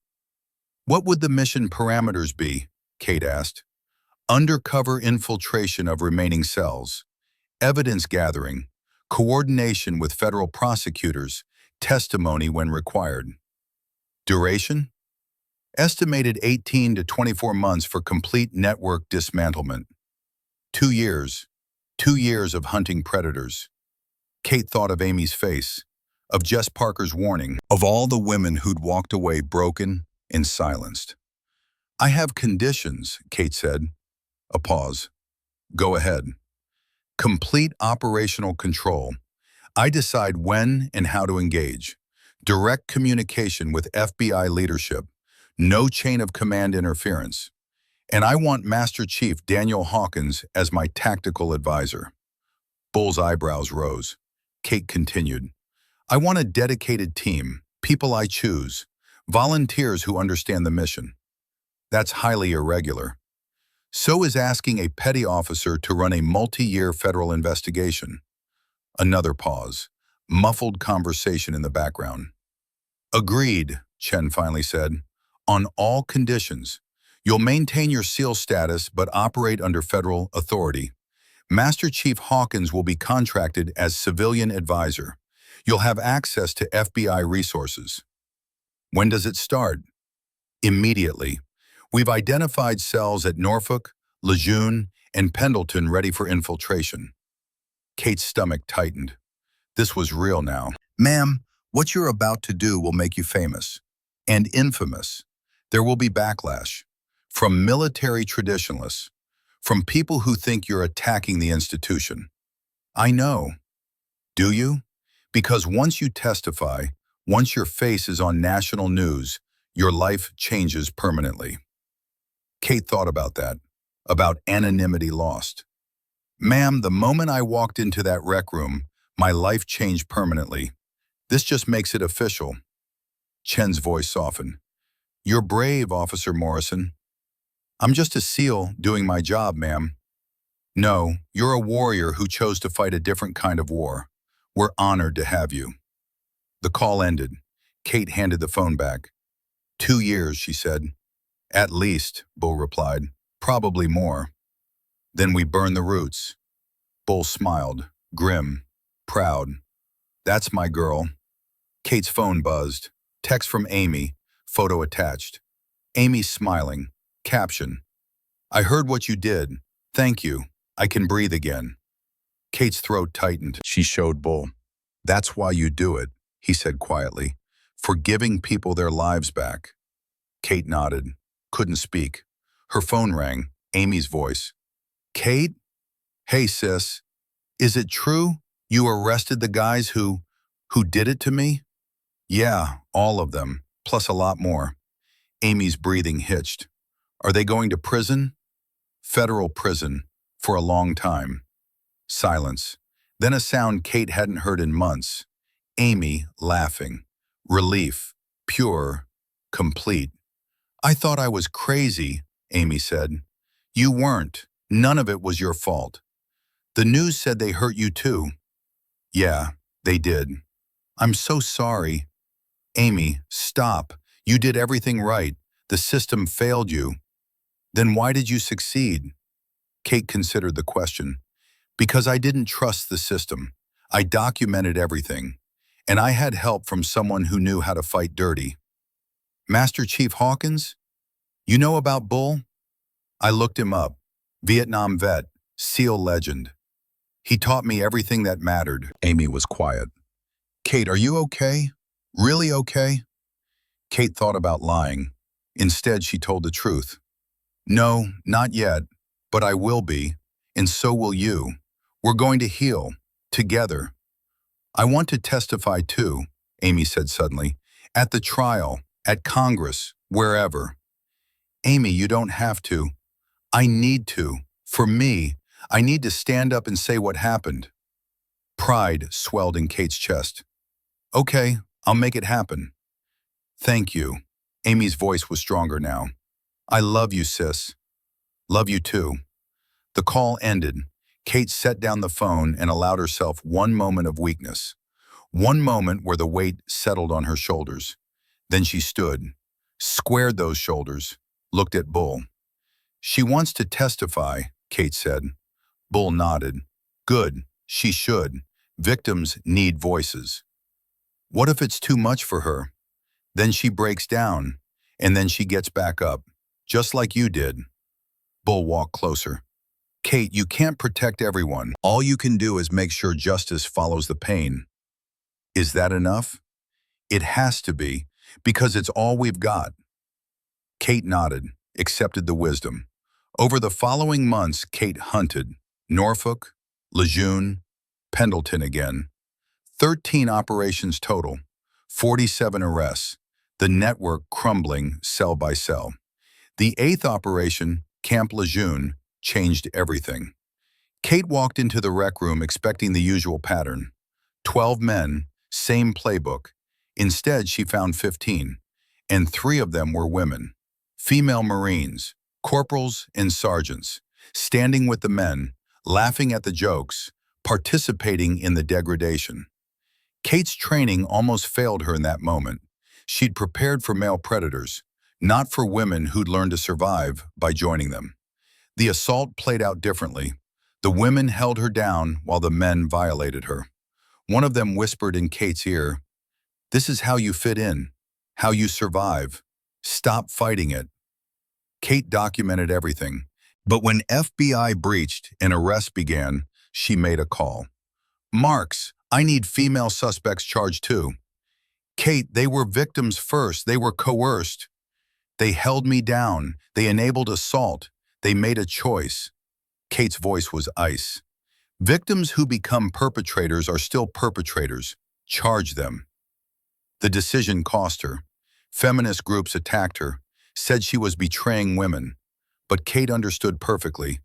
"What would the mission parameters be?" Kate asked. "Undercover infiltration of remaining cells, evidence gathering, coordination with federal prosecutors, testimony when required." "Duration?" "Estimated 18 to 24 months for complete network dismantlement." 2 years. 2 years of hunting predators." Kate thought of Amy's face, of Jess Parker's warning, of all the women who'd walked away broken and silenced. "I have conditions," Kate said. A pause. "Go ahead." "Complete operational control. I decide when and how to engage. Direct communication with FBI leadership. No chain of command interference. And I want Master Chief Daniel Hawkins as my tactical advisor." Bull's eyebrows rose. Kate continued. "I want a dedicated team, people I choose, volunteers who understand the mission." "That's highly irregular." "So is asking a petty officer to run a multi-year federal investigation." Another pause. Muffled conversation in the background. "Agreed," Chen finally said. "On all conditions. You'll maintain your SEAL status but operate under federal authority. Master Chief Hawkins will be contracted as civilian advisor. You'll have access to FBI resources. When does it start? Immediately. We've identified cells at Norfolk, Lejeune, and Pendleton ready for infiltration. Kate's stomach tightened. This was real now. Ma'am, what you're about to do will make you famous. And infamous. There will be backlash. From military traditionalists. From people who think you're attacking the institution. I know. Do you? Because once you testify, once your face is on national news, your life changes permanently. Kate thought about that, about anonymity lost. Ma'am, the moment I walked into that rec room, my life changed permanently. This just makes it official. Chen's voice softened. You're brave, Officer Morrison. I'm just a SEAL doing my job, ma'am. No, you're a warrior who chose to fight a different kind of war. We're honored to have you. The call ended. Kate handed the phone back. 2 years, she said. At least, Bull replied. Probably more. Then we burn the roots. Bull smiled, grim, proud. That's my girl. Kate's phone buzzed. Text from Amy, photo attached. Amy smiling. Caption. I heard what you did. Thank you. I can breathe again. Kate's throat tightened. She showed Bull. That's why you do it, he said quietly. For giving people their lives back. Kate nodded. Couldn't speak. Her phone rang. Amy's voice. Kate? Hey, sis. Is it true you arrested the guys who did it to me? Yeah, all of them, plus a lot more. Amy's breathing hitched. Are they going to prison? Federal prison, for a long time. Silence. Then a sound Kate hadn't heard in months. Amy laughing. Relief. Pure. Complete. I thought I was crazy, Amy said. You weren't. None of it was your fault. The news said they hurt you too. Yeah, they did. I'm so sorry. Amy, stop. You did everything right. The system failed you. Then why did you succeed? Kate considered the question. Because I didn't trust the system. I documented everything. And I had help from someone who knew how to fight dirty. Master Chief Hawkins? You know about Bull? I looked him up. Vietnam vet, SEAL legend. He taught me everything that mattered. Amy was quiet. Kate, are you okay? Really okay? Kate thought about lying. Instead, she told the truth. No, not yet, but I will be, and so will you. We're going to heal, together. I want to testify too, Amy said suddenly, at the trial, at Congress, wherever. Amy, you don't have to. I need to. For me, I need to stand up and say what happened. Pride swelled in Kate's chest. Okay, I'll make it happen. Thank you. Amy's voice was stronger now. I love you, sis. Love you too. The call ended. Kate set down the phone and allowed herself one moment of weakness. One moment where the weight settled on her shoulders. Then she stood, squared those shoulders, looked at Bull. She wants to testify, Kate said. Bull nodded. Good, she should. Victims need voices. What if it's too much for her? Then she breaks down, and then she gets back up, just like you did. Bull walked closer. Kate, you can't protect everyone. All you can do is make sure justice follows the pain. Is that enough? It has to be, because it's all we've got. Kate nodded, accepted the wisdom. Over the following months, Kate hunted. Norfolk, Lejeune, Pendleton again. 13 operations total, 47 arrests, the network crumbling cell by cell. The 8th operation, Camp Lejeune, changed everything. Kate walked into the rec room expecting the usual pattern. 12 men, same playbook. Instead, she found 15, and 3 of them were women. Female Marines, corporals and sergeants, standing with the men, laughing at the jokes, participating in the degradation. Kate's training almost failed her in that moment. She'd prepared for male predators, not for women who'd learned to survive by joining them. The assault played out differently. The women held her down while the men violated her. One of them whispered in Kate's ear, "This is how you fit in, how you survive. Stop fighting it." Kate documented everything. But when FBI breached and arrests began, she made a call. "Marks, I need female suspects charged too." "Kate, they were victims first. They were coerced. They held me down. They enabled assault. They made a choice." Kate's voice was ice. "Victims who become perpetrators are still perpetrators. Charge them." The decision cost her. Feminist groups attacked her, said she was betraying women. But Kate understood perfectly.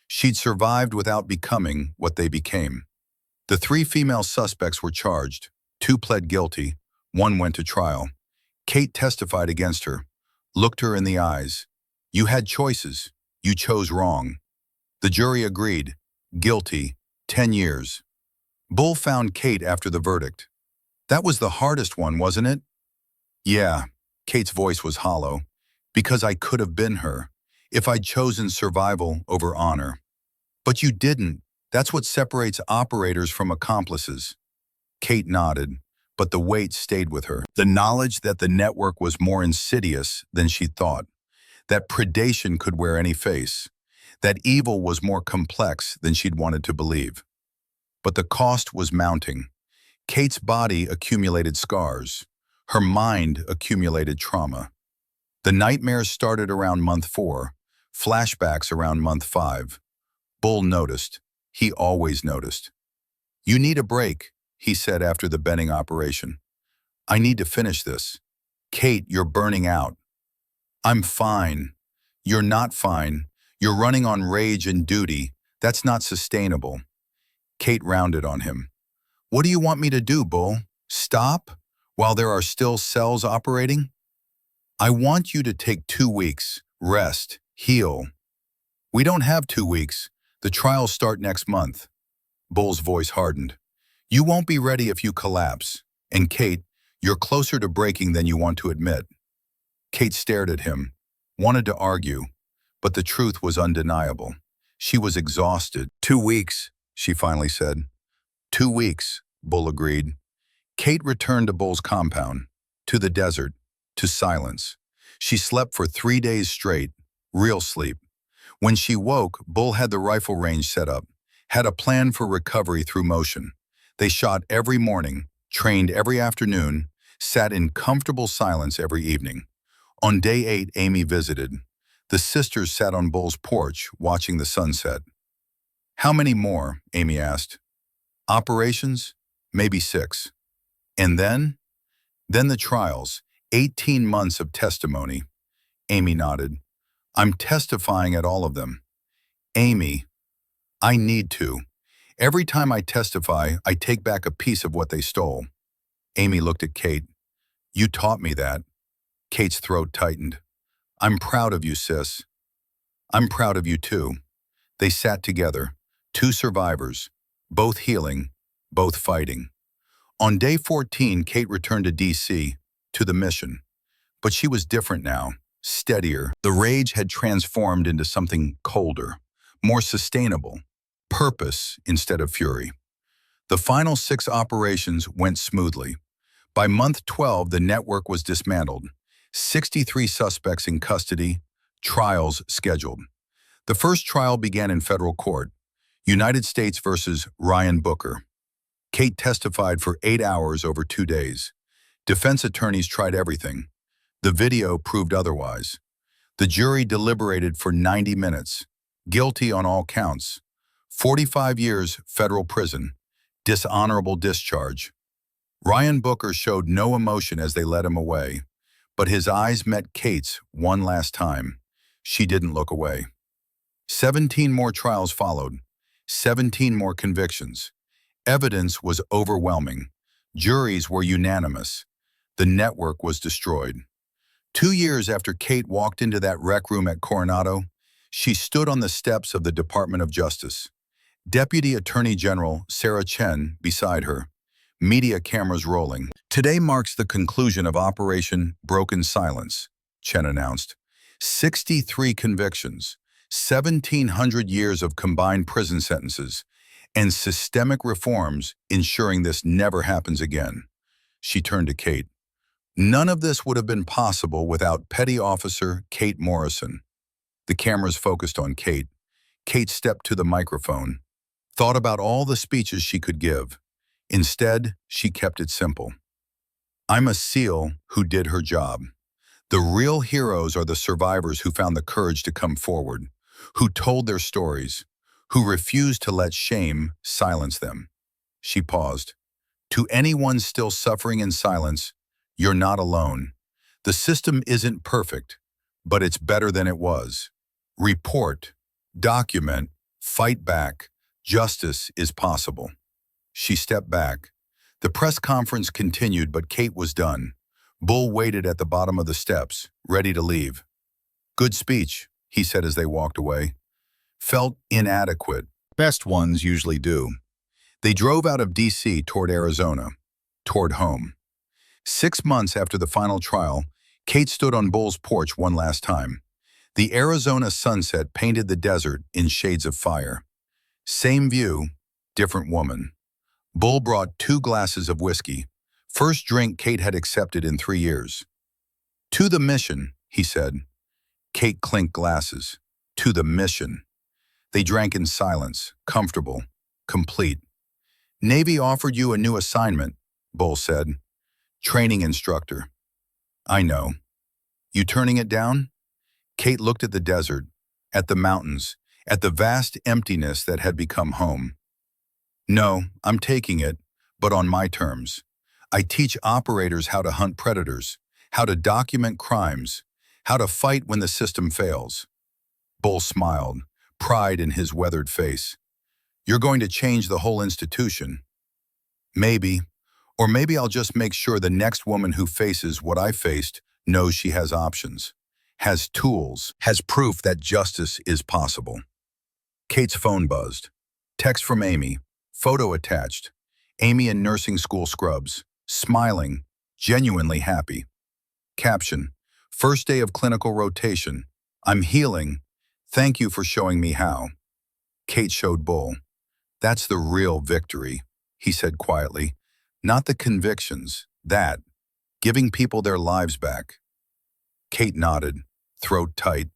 She'd survived without becoming what they became. The 3 female suspects were charged. 2 pled guilty. 1 went to trial. Kate testified against her, looked her in the eyes. "You had choices. You chose wrong." The jury agreed. Guilty. 10 years. Bull found Kate after the verdict. "That was the hardest one, wasn't it?" "Yeah." Kate's voice was hollow. "Because I could have been her, if I'd chosen survival over honor." "But you didn't. That's what separates operators from accomplices." Kate nodded, but the weight stayed with her. The knowledge that the network was more insidious than she thought, that predation could wear any face, that evil was more complex than she'd wanted to believe. But the cost was mounting. Kate's body accumulated scars. Her mind accumulated trauma. The nightmares started around month 4, flashbacks around month 5. Bull noticed. He always noticed. "You need a break," he said after the Benning operation. "I need to finish this." "Kate, you're burning out." "I'm fine." "You're not fine. You're running on rage and duty. That's not sustainable." Kate rounded on him. "What do you want me to do, Bull? Stop? While there are still cells operating?" "I want you to take 2 weeks, rest, heal." "We don't have 2 weeks. The trials start next month." Bull's voice hardened. "You won't be ready if you collapse. And Kate, you're closer to breaking than you want to admit." Kate stared at him, wanted to argue, but the truth was undeniable. She was exhausted. "2 weeks, she finally said. 2 weeks, Bull agreed. Kate returned to Bull's compound, to the desert, to silence. She slept for 3 days straight, real sleep. When she woke, Bull had the rifle range set up, had a plan for recovery through motion. They shot every morning, trained every afternoon, sat in comfortable silence every evening. On day 8, Amy visited. The sisters sat on Bull's porch, watching the sunset. "How many more?" Amy asked. "Operations? Maybe 6. And then? Then the trials, 18 months of testimony." Amy nodded. "I'm testifying at all of them." "Amy, I need to. Every time I testify, I take back a piece of what they stole." Amy looked at Kate. "You taught me that." Kate's throat tightened. "I'm proud of you, sis." "I'm proud of you too." They sat together, 2 survivors, both healing, both fighting. On day 14, Kate returned to D.C., to the mission. But she was different now, steadier. The rage had transformed into something colder, more sustainable, purpose instead of fury. The final 6 operations went smoothly. By month 12, the network was dismantled. 63 suspects in custody, trials scheduled. The first trial began in federal court, United States versus Ryan Booker. Kate testified for 8 hours over 2 days. Defense attorneys tried everything. The video proved otherwise. The jury deliberated for 90 minutes. Guilty on all counts. 45 years federal prison. Dishonorable discharge. Ryan Booker showed no emotion as they led him away, but his eyes met Kate's one last time. She didn't look away. 17 more trials followed. 17 more convictions. Evidence was overwhelming. Juries were unanimous. The network was destroyed. 2 years after Kate walked into that rec room at Coronado, she stood on the steps of the Department of Justice. Deputy Attorney General Sarah Chen beside her. Media cameras rolling. Today marks the conclusion of Operation Broken Silence. Chen announced. 63 convictions, 1,700 years of combined prison sentences, and systemic reforms ensuring this never happens again. She turned to Kate. None of this would have been possible without Petty Officer Kate Morrison. The cameras focused on Kate. Kate stepped to the microphone, thought about all the speeches she could give. Instead, she kept it simple. I'm a SEAL who did her job. The real heroes are the survivors who found the courage to come forward, who told their stories, who refused to let shame silence them. She paused. To anyone still suffering in silence, you're not alone. The system isn't perfect, but it's better than it was. Report, document, fight back. Justice is possible. She stepped back. The press conference continued, but Kate was done. Bull waited at the bottom of the steps, ready to leave. Good speech, he said as they walked away. Felt inadequate. Best ones usually do. They drove out of D.C. toward Arizona, toward home. 6 months after the final trial, Kate stood on Bull's porch one last time. The Arizona sunset painted the desert in shades of fire. Same view, different woman. Bull brought 2 glasses of whiskey, first drink Kate had accepted in 3 years. To the mission, he said. Kate clinked glasses. To the mission. They drank in silence, comfortable, complete. Navy offered you a new assignment, Bull said. Training instructor. I know. You turning it down? Kate looked at the desert, at the mountains, at the vast emptiness that had become home. No, I'm taking it, but on my terms. I teach operators how to hunt predators, how to document crimes, how to fight when the system fails. Bull smiled, pride in his weathered face. You're going to change the whole institution. Maybe, or maybe I'll just make sure the next woman who faces what I faced knows she has options, has tools, has proof that justice is possible. Kate's phone buzzed. Text from Amy, photo attached. Amy in nursing school scrubs, smiling, genuinely happy. Caption, first day of clinical rotation. I'm healing. Thank you for showing me how. Kate showed Bull. That's the real victory, he said quietly. Not the convictions, that. Giving people their lives back. Kate nodded, throat tight.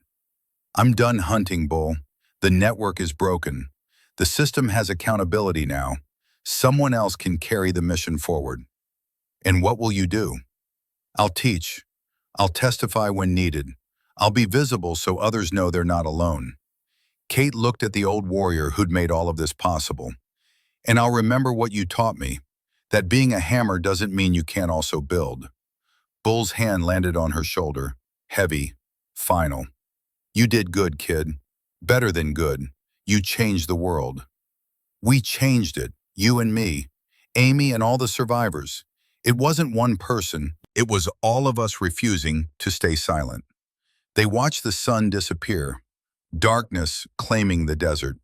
I'm done hunting, Bull. The network is broken. The system has accountability now. Someone else can carry the mission forward. And what will you do? I'll teach. I'll testify when needed. I'll be visible so others know they're not alone. Kate looked at the old warrior who'd made all of this possible. And I'll remember what you taught me, that being a hammer doesn't mean you can't also build. Bull's hand landed on her shoulder, heavy, final. You did good, kid. Better than good. You changed the world. We changed it, you and me, Amy and all the survivors. It wasn't one person, it was all of us refusing to stay silent. They watched the sun disappear, darkness claiming the desert.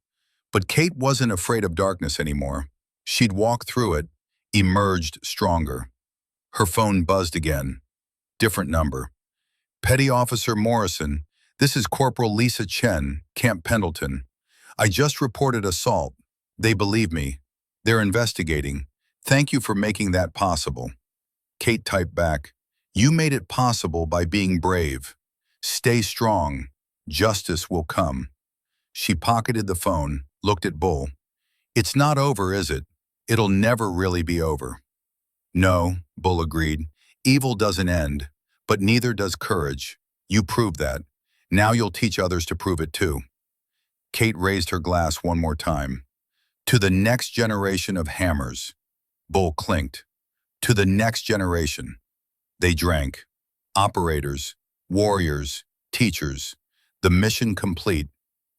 But Kate wasn't afraid of darkness anymore. She'd walked through it, emerged stronger. Her phone buzzed again. Different number. Petty Officer Morrison, this is Corporal Lisa Chen, Camp Pendleton. I just reported assault. They believe me. They're investigating. Thank you for making that possible. Kate typed back, you made it possible by being brave. Stay strong. Justice will come. She pocketed the phone, looked at Bull. It's not over, is it? It'll never really be over. No, Bull agreed. Evil doesn't end, but neither does courage. You proved that. Now you'll teach others to prove it too. Kate raised her glass one more time. To the next generation of hammers. Bull clinked. To the next generation. They drank. Operators, warriors, teachers. The mission complete.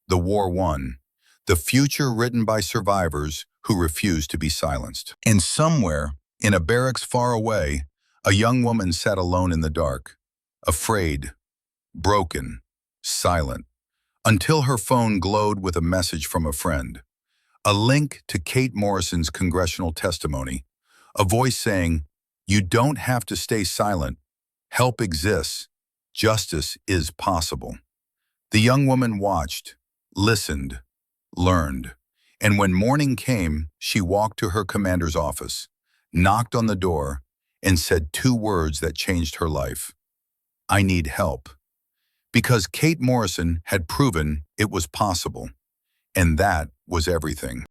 The war won. The future written by survivors who refused to be silenced. And somewhere, in a barracks far away, a young woman sat alone in the dark, afraid, broken, silent, until her phone glowed with a message from a friend. A link to Kate Morrison's congressional testimony, a voice saying, you don't have to stay silent. Help exists. Justice is possible. The young woman watched, listened, learned. And when morning came, she walked to her commander's office, knocked on the door, and said 2 words that changed her life. I need help. Because Kate Morrison had proven it was possible. And that was everything.